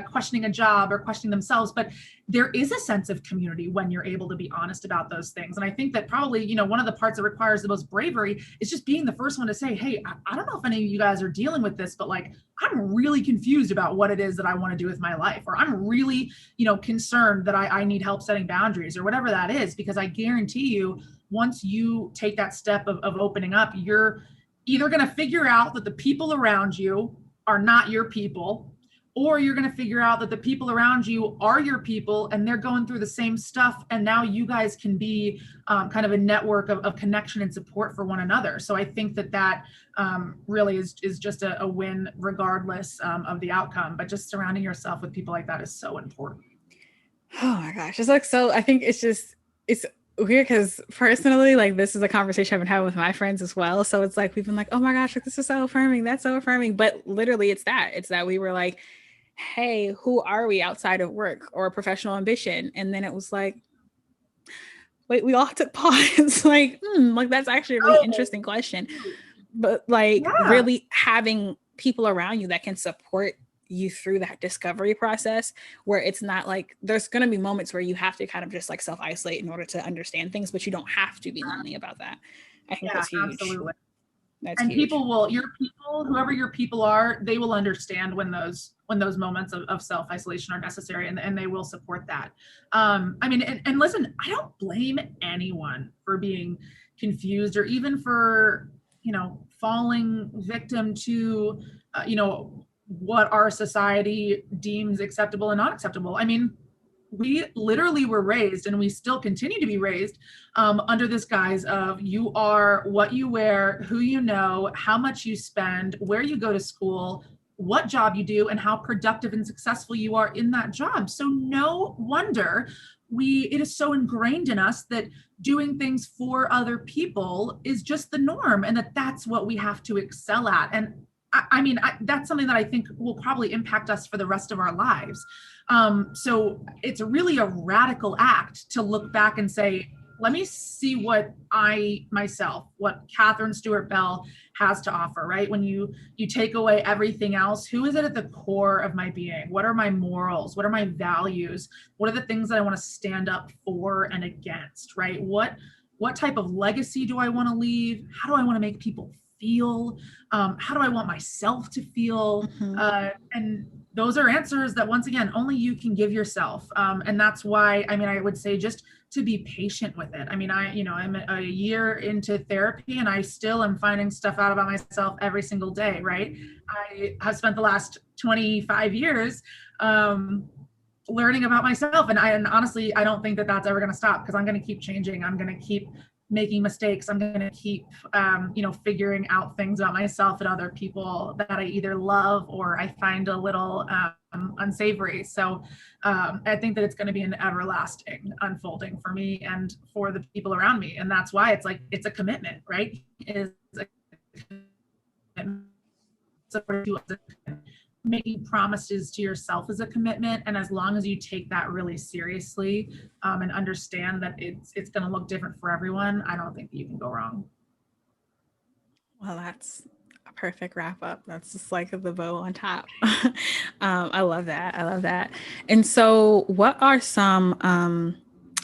questioning a job or questioning themselves. But there is a sense of community when you're able to be honest about those things. And I think that probably, one of the parts that requires the most bravery is just being the first one to say, hey, I don't know if any of you guys are dealing with this, but like, I'm really confused about what it is that I want to do with my life, or I'm really, concerned that I need help setting boundaries or whatever that is, because I guarantee you, once you take that step of opening up, you're either going to figure out that the people around you are not your people, or you're going to figure out that the people around you are your people and they're going through the same stuff. And now you guys can be kind of a network of connection and support for one another. So I think that really is just a win regardless of the outcome. But just surrounding yourself with people like that is so important. Oh my gosh. It's like, so I think it's weird because personally, like, this is a conversation I've been having with my friends as well. So it's like, we've been like, oh my gosh, like, this is so affirming. That's so affirming. But literally, it's that we were like, hey, who are we outside of work or professional ambition? And then it was like, wait, we all took pause. Like, like, that's actually a really Oh, interesting question. But like, yeah. really having people around you that can support you through that discovery process, where it's not like there's going to be moments where you have to kind of just like self isolate in order to understand things, but you don't have to be lonely about that. I think Yeah, that's huge. absolutely. That's And huge. your people, whoever your people are, they will understand when those moments of self-isolation are necessary, and they will support that. I mean, and listen, I don't blame anyone for being confused, or even for, falling victim to, what our society deems acceptable and not acceptable. I mean, we literally were raised, and we still continue to be raised under this guise of, you are what you wear, who you know, how much you spend, where you go to school, what job you do, and how productive and successful you are in that job. So no wonder it is so ingrained in us that doing things for other people is just the norm, and that's what we have to excel at. And that's something that I think will probably impact us for the rest of our lives. So it's really a radical act to look back and say, let me see what what Catherine Stewart Bell has to offer, right? When you take away everything else, who is it at the core of my being? What are my morals? What are my values? What are the things that I want to stand up for and against, right? What type of legacy do I want to leave? How do I want to make people feel? How do I want myself to feel? Mm-hmm. And those are answers that, once again, only you can give yourself. And that's why, I would say, just to be patient with it. I'm a year into therapy, and I still am finding stuff out about myself every single day, right? I have spent the last 25 years learning about myself. And honestly, I don't think that that's ever going to stop, because I'm going to keep changing. I'm going to keep making mistakes. I'm going to keep, figuring out things about myself and other people that I either love or I find a little unsavory. So I think that it's going to be an everlasting unfolding for me and for the people around me. And that's why it's a commitment, right? It is a commitment. making promises to yourself is a commitment. And as long as you take that really seriously, and understand that it's going to look different for everyone, I don't think that you can go wrong. Well, that's a perfect wrap up. That's just like the bow on top. I love that. I love that. And so, what are some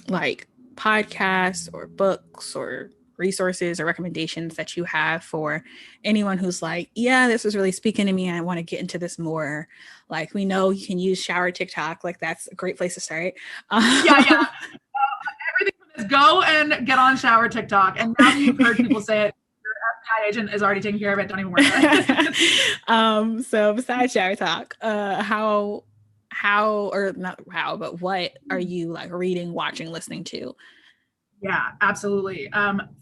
like podcasts or books or resources or recommendations that you have for anyone who's like, yeah, this is really speaking to me. I want to get into this more. Like, we know you can use shower TikTok. Like, that's a great place to start. Yeah. Everything from this, go and get on shower TikTok. And now that you've heard people say it, agent is already taking care of it. Don't even worry about it. So besides shower talk, how or not how, but what are you like reading, watching, listening to? Yeah, absolutely.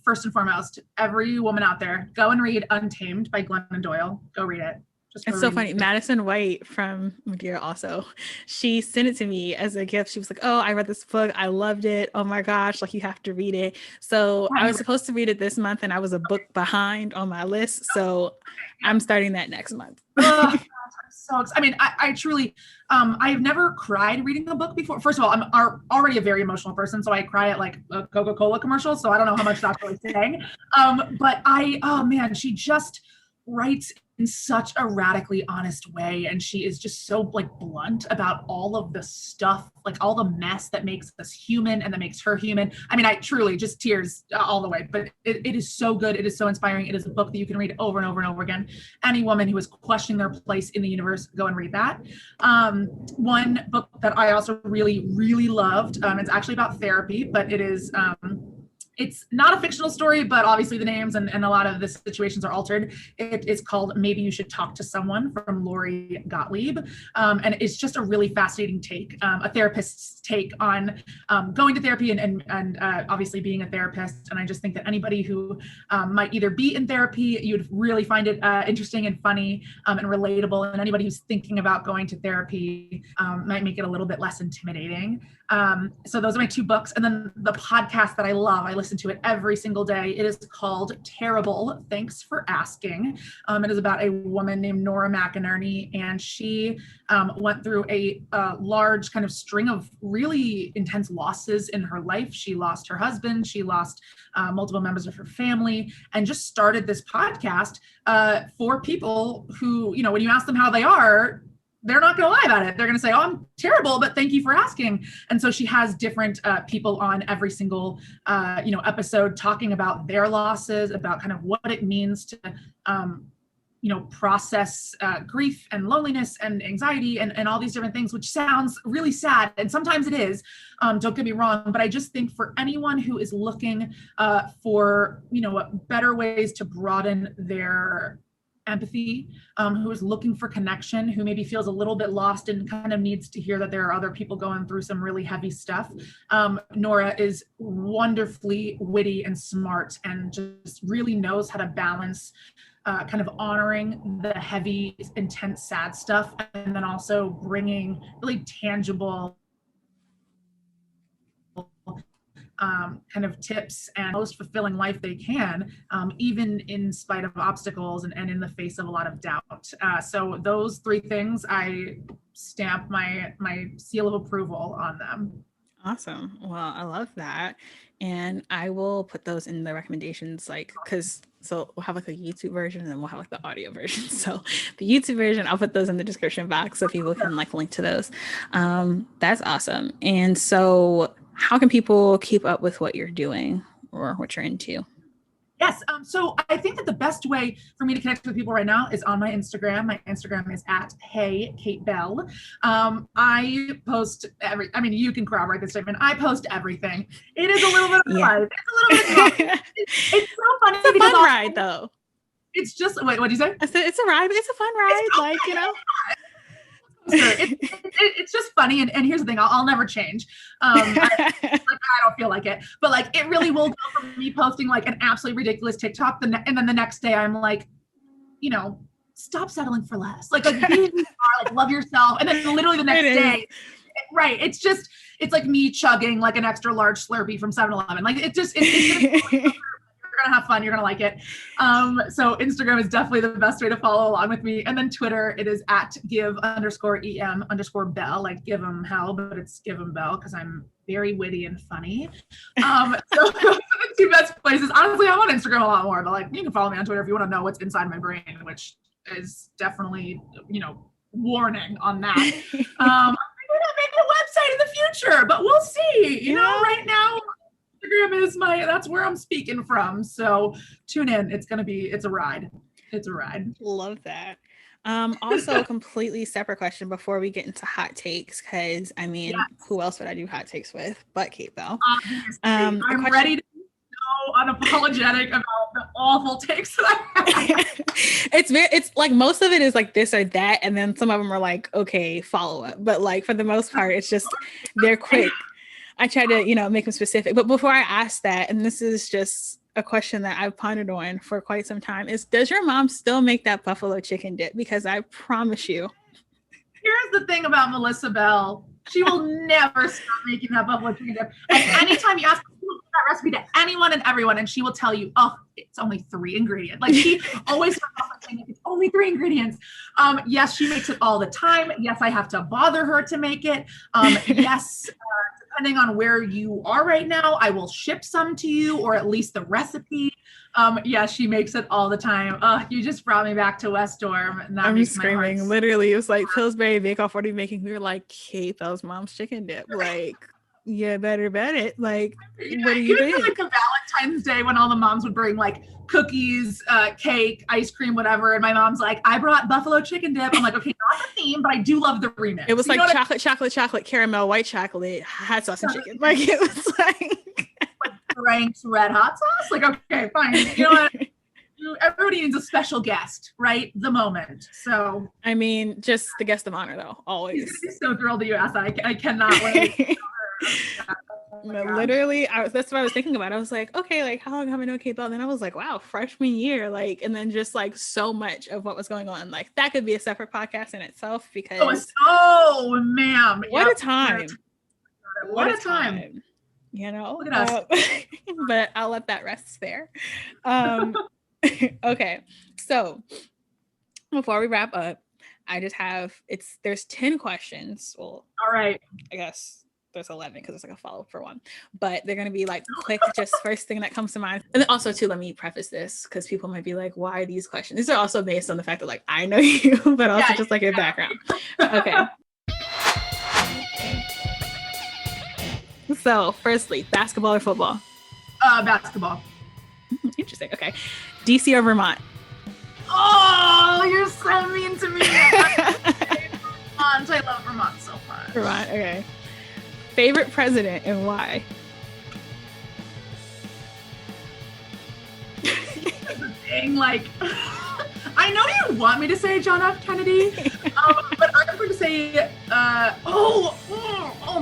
First and foremost, every woman out there, go and read Untamed by Glennon Doyle. Go read it. It's so funny. Madison White from Madeira also, she sent it to me as a gift. She was like, oh, I read this book. I loved it. Oh my gosh, like you have to read it. So I was supposed to read it this month and I was a book behind on my list. So I'm starting that next month. So I mean, I truly, I've never cried reading a book before. First of all, I'm already a very emotional person, so I cry at like a Coca-Cola commercial. So I don't know how much that's really saying. But oh man, she just writes in such a radically honest way, and she is just so like blunt about all of the stuff, like all the mess that makes us human and that makes her human. I mean, I truly just tears all the way, but it is so good. It is so inspiring. It is a book that you can read over and over and over again. Any woman who is questioning their place in the universe, go and read that. One book that I also really, really loved, it's actually about therapy, but it is it's not a fictional story, but obviously the names and a lot of the situations are altered. It is called Maybe You Should Talk to Someone from Lori Gottlieb. And it's just a really fascinating take, a therapist's take on going to therapy and obviously being a therapist. And I just think that anybody who might either be in therapy, you'd really find it interesting and funny and relatable. And anybody who's thinking about going to therapy might make it a little bit less intimidating. So those are my two books. And then the podcast that I love, I listen to it every single day. It is called Terrible, Thanks for Asking. It is about a woman named Nora McInerney, and she went through a large kind of string of really intense losses in her life. She lost her husband, she lost multiple members of her family, and just started this podcast for people who, you know, when you ask them how they are, they're not going to lie about it. They're going to say, oh, I'm terrible, but thank you for asking. And so she has different people on every single, episode talking about their losses, about kind of what it means to, process grief and loneliness and anxiety and all these different things, which sounds really sad. And sometimes it is, don't get me wrong, but I just think for anyone who is looking for, better ways to broaden their empathy, who is looking for connection, who maybe feels a little bit lost and kind of needs to hear that there are other people going through some really heavy stuff. Nora is wonderfully witty and smart and just really knows how to balance kind of honoring the heavy, intense, sad stuff, and then also bringing really tangible kind of tips and most fulfilling life they can, even in spite of obstacles and in the face of a lot of doubt. So those three things, I stamp my seal of approval on them. Awesome. Well, I love that. And I will put those in the recommendations, so we'll have like a YouTube version and then we'll have like the audio version. So the YouTube version, I'll put those in the description box so people can like link to those. That's awesome. And so how can people keep up with what you're doing or what you're into? Yes. So I think that the best way for me to connect with people right now is on my Instagram. My Instagram is @HeyKateBell. I post you can corroborate this statement. I post everything. It is a little bit of life. It's a little bit it's so funny. It's a fun ride though. It's just, wait, what did you say? I said it's a ride. It's a fun ride. It's just funny, and here's the thing: I'll never change. I don't feel like it, but like it really will go from me posting like an absolutely ridiculous TikTok, and then the next day I'm like, stop settling for less. Like be like love yourself, and then literally the next day, right? It's like me chugging like an extra large Slurpee from 7-Eleven. Like it's We're gonna have fun. You're gonna like it. So Instagram is definitely the best way to follow along with me. And then Twitter, it is at give_em_bell, like give 'em hell, but it's give 'em bell because I'm very witty and funny. So those are the two best places. Honestly, I'm on Instagram a lot more, but like you can follow me on Twitter if you want to know what's inside my brain, which is definitely, warning on that. Maybe a website in the future, but we'll see. You know, right now Instagram is that's where I'm speaking from. So tune in. It's a ride. It's a ride. Love that. Also a completely separate question before we get into hot takes, because I mean, who else would I do hot takes with but Kate Bell? I'm ready to be so unapologetic about the awful takes that I have. It's like most of it is like this or that, and then some of them are like, okay, follow up. But like for the most part, it's just they're quick. I try to, make them specific. But before I ask that, and this is just a question that I've pondered on for quite some time, is does your mom still make that buffalo chicken dip? Because I promise you. Here's the thing about Melissa Bell. She will never stop making that buffalo chicken dip. And anytime you ask that recipe to anyone and everyone, and she will tell you, oh, it's only 3 ingredients. Like she always starts off saying it's only 3 ingredients. Yes, she makes it all the time. Yes, I have to bother her to make it. Yes, depending on where you are right now, I will ship some to you, or at least the recipe. Yeah, she makes it all the time. You just brought me back to West Dorm. And that I'm screaming. Literally, it was like Pillsbury Bake Off. What are you making? We were like, Kate Bell's mom's chicken dip. Like, yeah, better bet it. Like, what do you think? Like the Valentine's Day when all the moms would bring like cookies, cake, ice cream, whatever. And my mom's like, I brought buffalo chicken dip. I'm like, okay, not the theme, but I do love the remix. It was like chocolate, caramel, white chocolate, hot sauce and chicken. Like it was like Frank's Red Hot Sauce. Like, okay, fine. You know what? Everybody needs a special guest, right? The moment. So I mean, just the guest of honor though, always. I'm so thrilled that you asked that. I cannot wait. Literally, that's what I was thinking about. I was like, okay, like how long have I known Kate Bell? Then I was like, wow, freshman year, like, and then just like so much of what was going on. Like that could be a separate podcast in itself because ma'am, what a time. What a time. Look at us. But I'll let that rest there. Okay, so before we wrap up, I just have there's 10 questions. Well, all right, I guess there's 11 because it's like a follow-up for one, but they're going to be like quick, just first thing that comes to mind. And then also too, let me preface this because people might be like, why are these questions? These are also based on the fact that like I know you, but also just like your background. Okay. So firstly, basketball or football? Basketball. Interesting. Okay. DC or Vermont? Oh, you're so mean to me. I love Vermont so much. Vermont, okay. Favorite president and why? Like, I know you want me to say John F. Kennedy, but I'm going to say, oh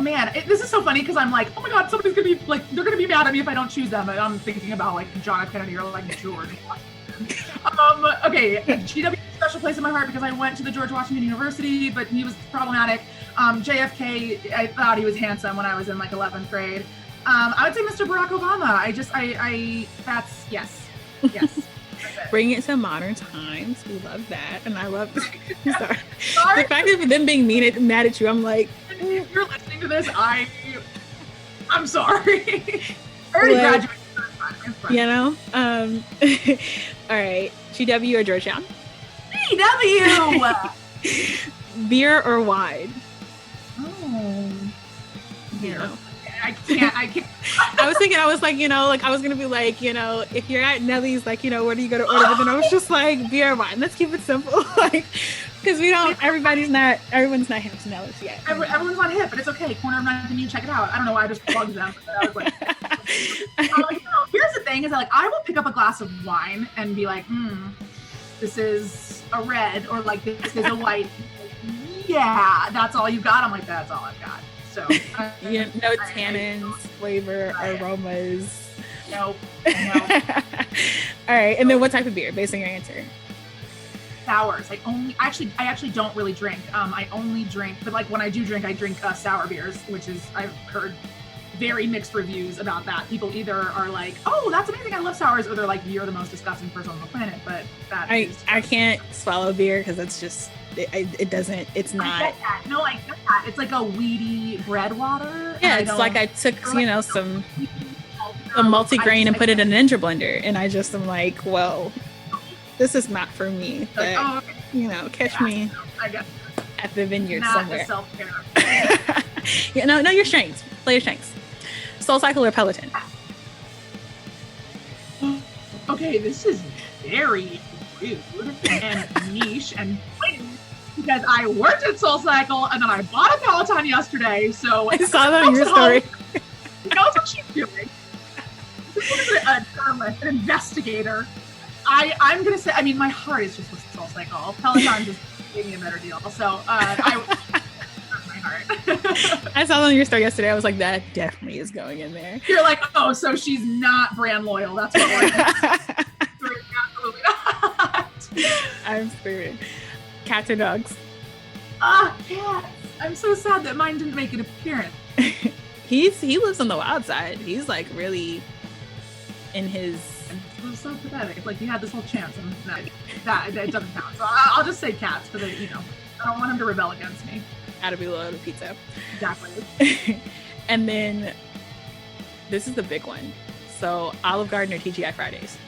man, this is so funny because I'm like, oh my God, somebody's going to be like, they're going to be mad at me if I don't choose them. And I'm thinking about like John F. Kennedy or like George. Okay, GW special place in my heart because I went to the George Washington University, but he was problematic. JFK, I thought he was handsome when I was in like 11th grade. I would say Mr. Barack Obama. That's yes. Bring it to modern times. We love that. And I love sorry. The fact of them being mad at you, I'm like, if you're listening to this, I'm sorry. I already graduated. All right. GW or Georgetown? GW. Beer or wine? Beer. I can't. I was thinking, I was like, I was going to be like, if you're at Nellie's, like, where do you go to order? But then I was just like, beer or wine. Let's keep it simple. Like, because everyone's not hip to Nellie's yet. Everyone's not hip, but it's okay. Corner of 9th and you check it out. I don't know why I just plugged them. But I was like, here's the thing is that, like, I will pick up a glass of wine and be like, this is a red, or like, this is a white. Yeah, that's all you got. I'm like, that's all I've got. So no tannins, flavor, aromas. Nope. All right, and then what type of beer based on your answer? Sours. I actually don't really drink. I only drink, but like when I do drink, I drink sour beers, which is, I've heard, very mixed reviews about that. People either are like, oh, that's amazing, I love sours, or they're like, you're the most disgusting person on the planet. But that I can't swallow beer because it's just it doesn't, it's not. I get that. No, I get that. It's like a weedy bread water. Yeah, it's like I took some multigrain and put it in a Ninja blender, and I just am like, well, this is not for me. But okay. Catch me at the vineyard not somewhere. Self-care. Know your strengths. Play your strengths. SoulCycle or Peloton? Okay, this is very rude and niche and because I worked at SoulCycle and then I bought a Peloton yesterday. So I saw that in your story. Knows what she's doing. This is a journalist, an investigator. I'm gonna say, I mean, my heart is just with SoulCycle. Peloton just gave me a better deal. So my heart. I saw that in your story yesterday. I was like, that definitely is going in there. You're like, oh, so she's not brand loyal. That's what we're absolutely not. I'm screaming. Cats or dogs? Cats. I'm so sad that mine didn't make an appearance. He lives on the wild side. He's like really in his. It was so pathetic. It's like you had this whole chance, and that it doesn't count. So I'll just say cats because I don't want him to rebel against me. Gotta be loyal to pizza. Exactly. And then this is the big one. So Olive Garden or TGI Fridays?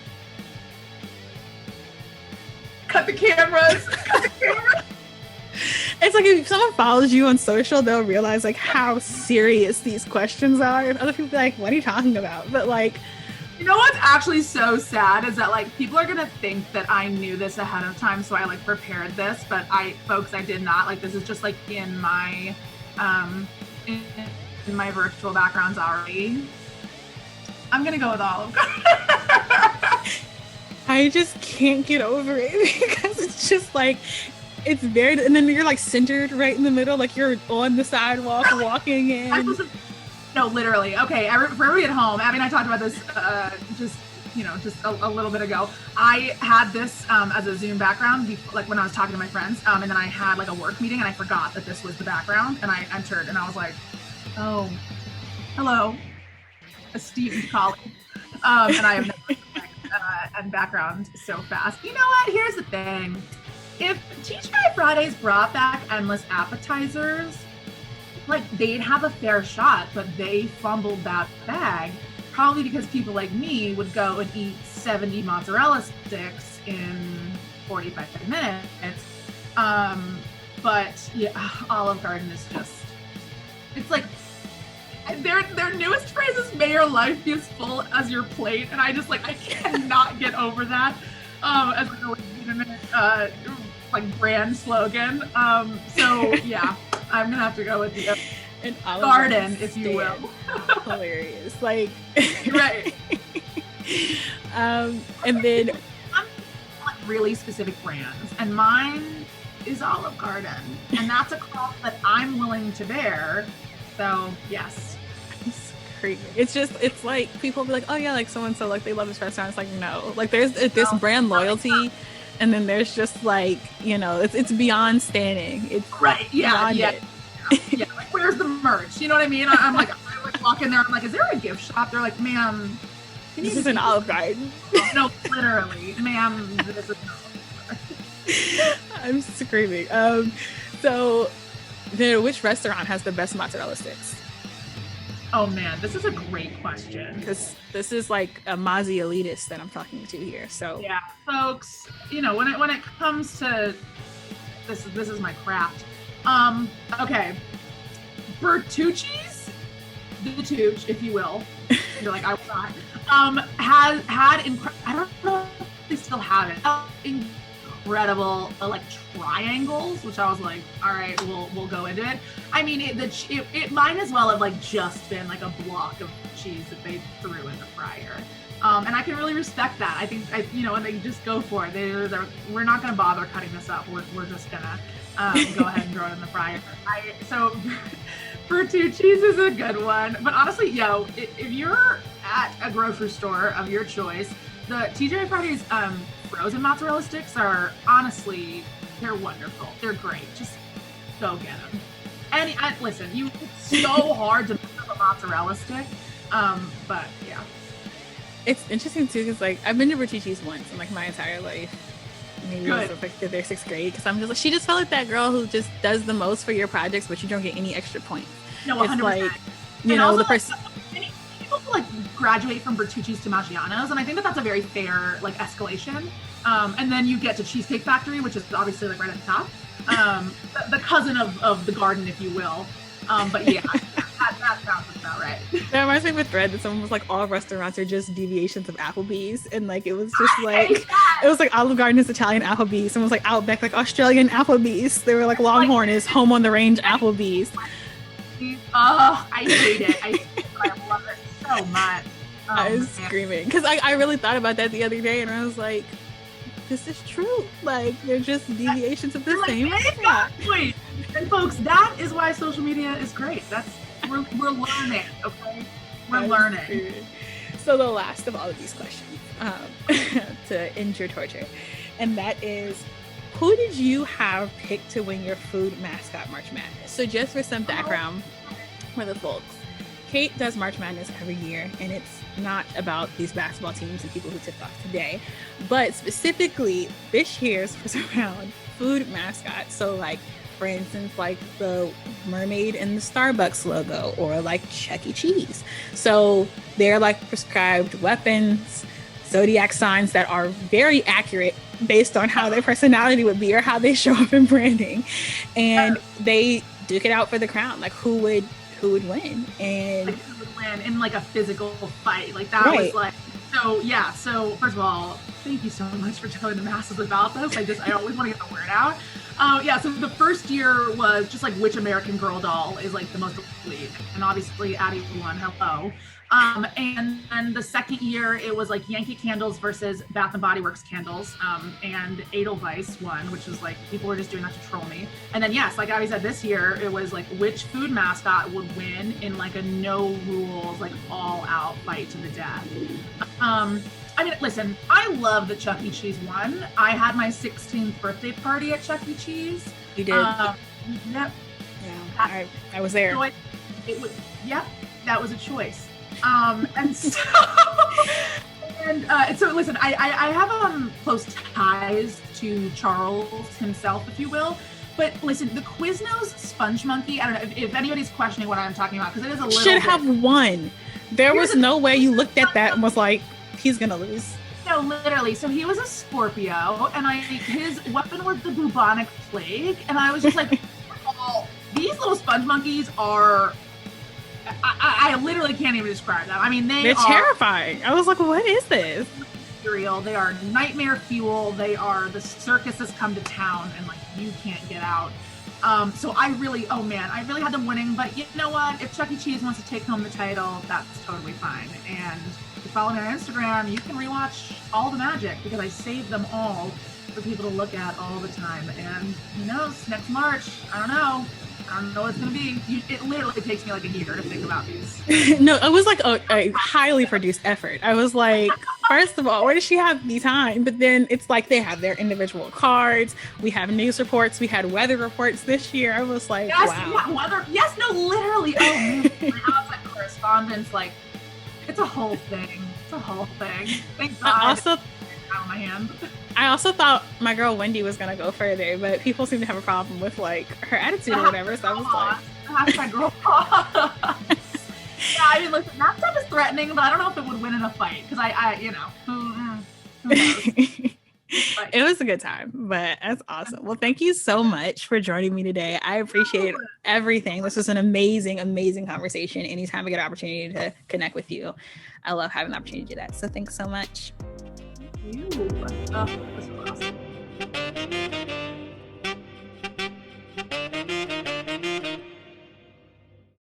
Cut the cameras. It's like if someone follows you on social, they'll realize like how serious these questions are, and other people be like, what are you talking about? But like, you know what's actually so sad is that like people are gonna think that I knew this ahead of time, so I like prepared this, but I did not. Like this is just like in my in my virtual backgrounds already. I'm gonna go with Olive Garden. I just can't get over it because it's just like, it's very, and then you're like centered right in the middle, like you're on the sidewalk walking in. No, literally. Okay, for everybody at home, Abby and I talked about this just a little bit ago. I had this as a Zoom background, like when I was talking to my friends, and then I had like a work meeting, and I forgot that this was the background, and I entered, and I was like, oh, hello, esteemed colleague, and I have never and background so fast. You know what? Here's the thing. If TGI Fridays brought back endless appetizers, like they'd have a fair shot, but they fumbled that bag probably because people like me would go and eat 70 mozzarella sticks in 45 minutes. But yeah, Olive Garden is just, it's like their newest phrase is "May your life be as full as your plate," and I cannot get over that as like a legitimate like brand slogan. So yeah, I'm gonna have to go with the garden, if you will. Hilarious, like right. And then I'm like really specific brands, and mine is Olive Garden, and that's a cross that I'm willing to bear. So yes. It's just, it's like people be like, oh yeah, like so and so, like they love this restaurant. It's like, no, like there's this brand loyalty, and then there's just like, it's beyond standing. It's right, yeah. Like where's the merch? You know what I mean? I like walk in there. I'm like, is there a gift shop? They're like, ma'am, this is an Olive Garden. No, literally, ma'am, this is an Olive Garden. I'm screaming. So, which restaurant has the best mozzarella sticks? Oh man, this is a great question. Because this is like a Mozzie elitist that I'm talking to here. So yeah, folks, when it comes to this is my craft. Okay, Bertucci's, if you will. You're like, I will not. Had I don't know if they still have it. Incredible like triangles, which I was like, all right, we'll go into it. I mean, it might as well have like just been like a block of cheese that they threw in the fryer, and I can really respect that. I think and they just go for it. We're not gonna bother cutting this up. We're just gonna go ahead and throw it in the fryer. So Bertucci's is a good one, but honestly, if you're at a grocery store of your choice, the TGI Fridays frozen mozzarella sticks are honestly, they're wonderful. They're great. Just go get them. And listen, it's so hard to make up a a mozzarella stick. But yeah. It's interesting too, because like I've been to Bertucci's once in like my entire life. Maybe it was like fifth or sixth grade, because I'm just like, she just felt like that girl who just does the most for your projects, but you don't get any extra points. No, 100%. It's like, you know, the person. People like graduate from Bertucci's to Maggiano's, and I think that that's a very fair like escalation. And then you get to Cheesecake Factory, which is obviously like right at the top, the cousin of the garden, if you will. But yeah, that sounds about right. That reminds me of a thread that someone was like, all restaurants are just deviations of Applebee's, and like it was just like it was like Olive Garden is Italian Applebee's, someone was like Outback like Australian Applebe's, they were like Longhorn is home on the range Applebee's. Oh, I hate it. I love it so much. I was screaming because I really thought about that the other day, and I was like, this is true. Like they're just deviations of the same restaurant. And folks, that is why social media is great. We're learning, okay? We're learning. So the last of all of these questions to end your torture, and that is, who did you have picked to win your food mascot March Madness? So just for some background for the folks, Kate does March Madness every year, and it's not about these basketball teams and people who tipped off today, but specifically this year's was around food mascots. So like, for instance, like the mermaid and the Starbucks logo, or like Chuck E. Cheese. So they're like prescribed weapons, zodiac signs that are very accurate based on how their personality would be or how they show up in branding. And they duke it out for the crown. Like who would win? And like who would win in like a physical fight. Like that was like, so yeah. So first of all, thank you so much for telling the masses about this. I always want to get the word out. Yeah, so the first year was just like which American Girl doll is like the most elite, and obviously Addie won. Hello. And the second year it was like Yankee Candles versus Bath and Body Works candles, and Edelweiss won, which is like people were just doing that to troll me. And then yes, like Abby said, this year it was like which food mascot would win in like a no rules, like all out fight to the death. I mean, listen, I love that Chuck E. Cheese won. I had my 16th birthday party at Chuck E. Cheese. You did? Yep. Yeah, I was there. So that was a choice. And so, so listen, I have close ties to Charles himself, if you will. But listen, the Quiznos Sponge Monkey, I don't know if anybody's questioning what I'm talking about, because it is a little should have won. There was no way you looked at that and was like, he's gonna lose. No, literally. So he was a Scorpio, and his weapon was the bubonic plague, and I was just like, oh, these little sponge monkeys are. I literally can't even describe them. I mean, they're terrifying. I was like, what is this? Material. They are nightmare fuel. They are the circus has come to town, and like you can't get out. So I really had them winning. But you know what? If Chuck E. Cheese wants to take home the title, that's totally fine. And if you follow me on Instagram, you can rewatch all the magic, because I save them all for people to look at all the time. And who knows? Next March, I don't know what it's going to be. It literally takes me like a year to think about these. No, it was like a highly produced effort. I was like, first of all, where does she have the time? But then it's like they have their individual cards. We have news reports. We had weather reports this year. I was like, yes, wow. Yeah, weather. Yes, no, literally. Oh, man. My outside correspondence, like, it's a whole thing. Thank God. Out of my hand. I also thought my girl Wendy was gonna go further, but people seem to have a problem with like her attitude or whatever. So I was like, hashtag girl boss. Yeah, I mean, listen, that stuff is threatening, but I don't know if it would win in a fight, because who knows? It was a good time, but that's awesome. Well, thank you so much for joining me today. I appreciate everything. This was an amazing, amazing conversation. Anytime I get an opportunity to connect with you, I love having the opportunity to do that. So thanks so much. Thank you.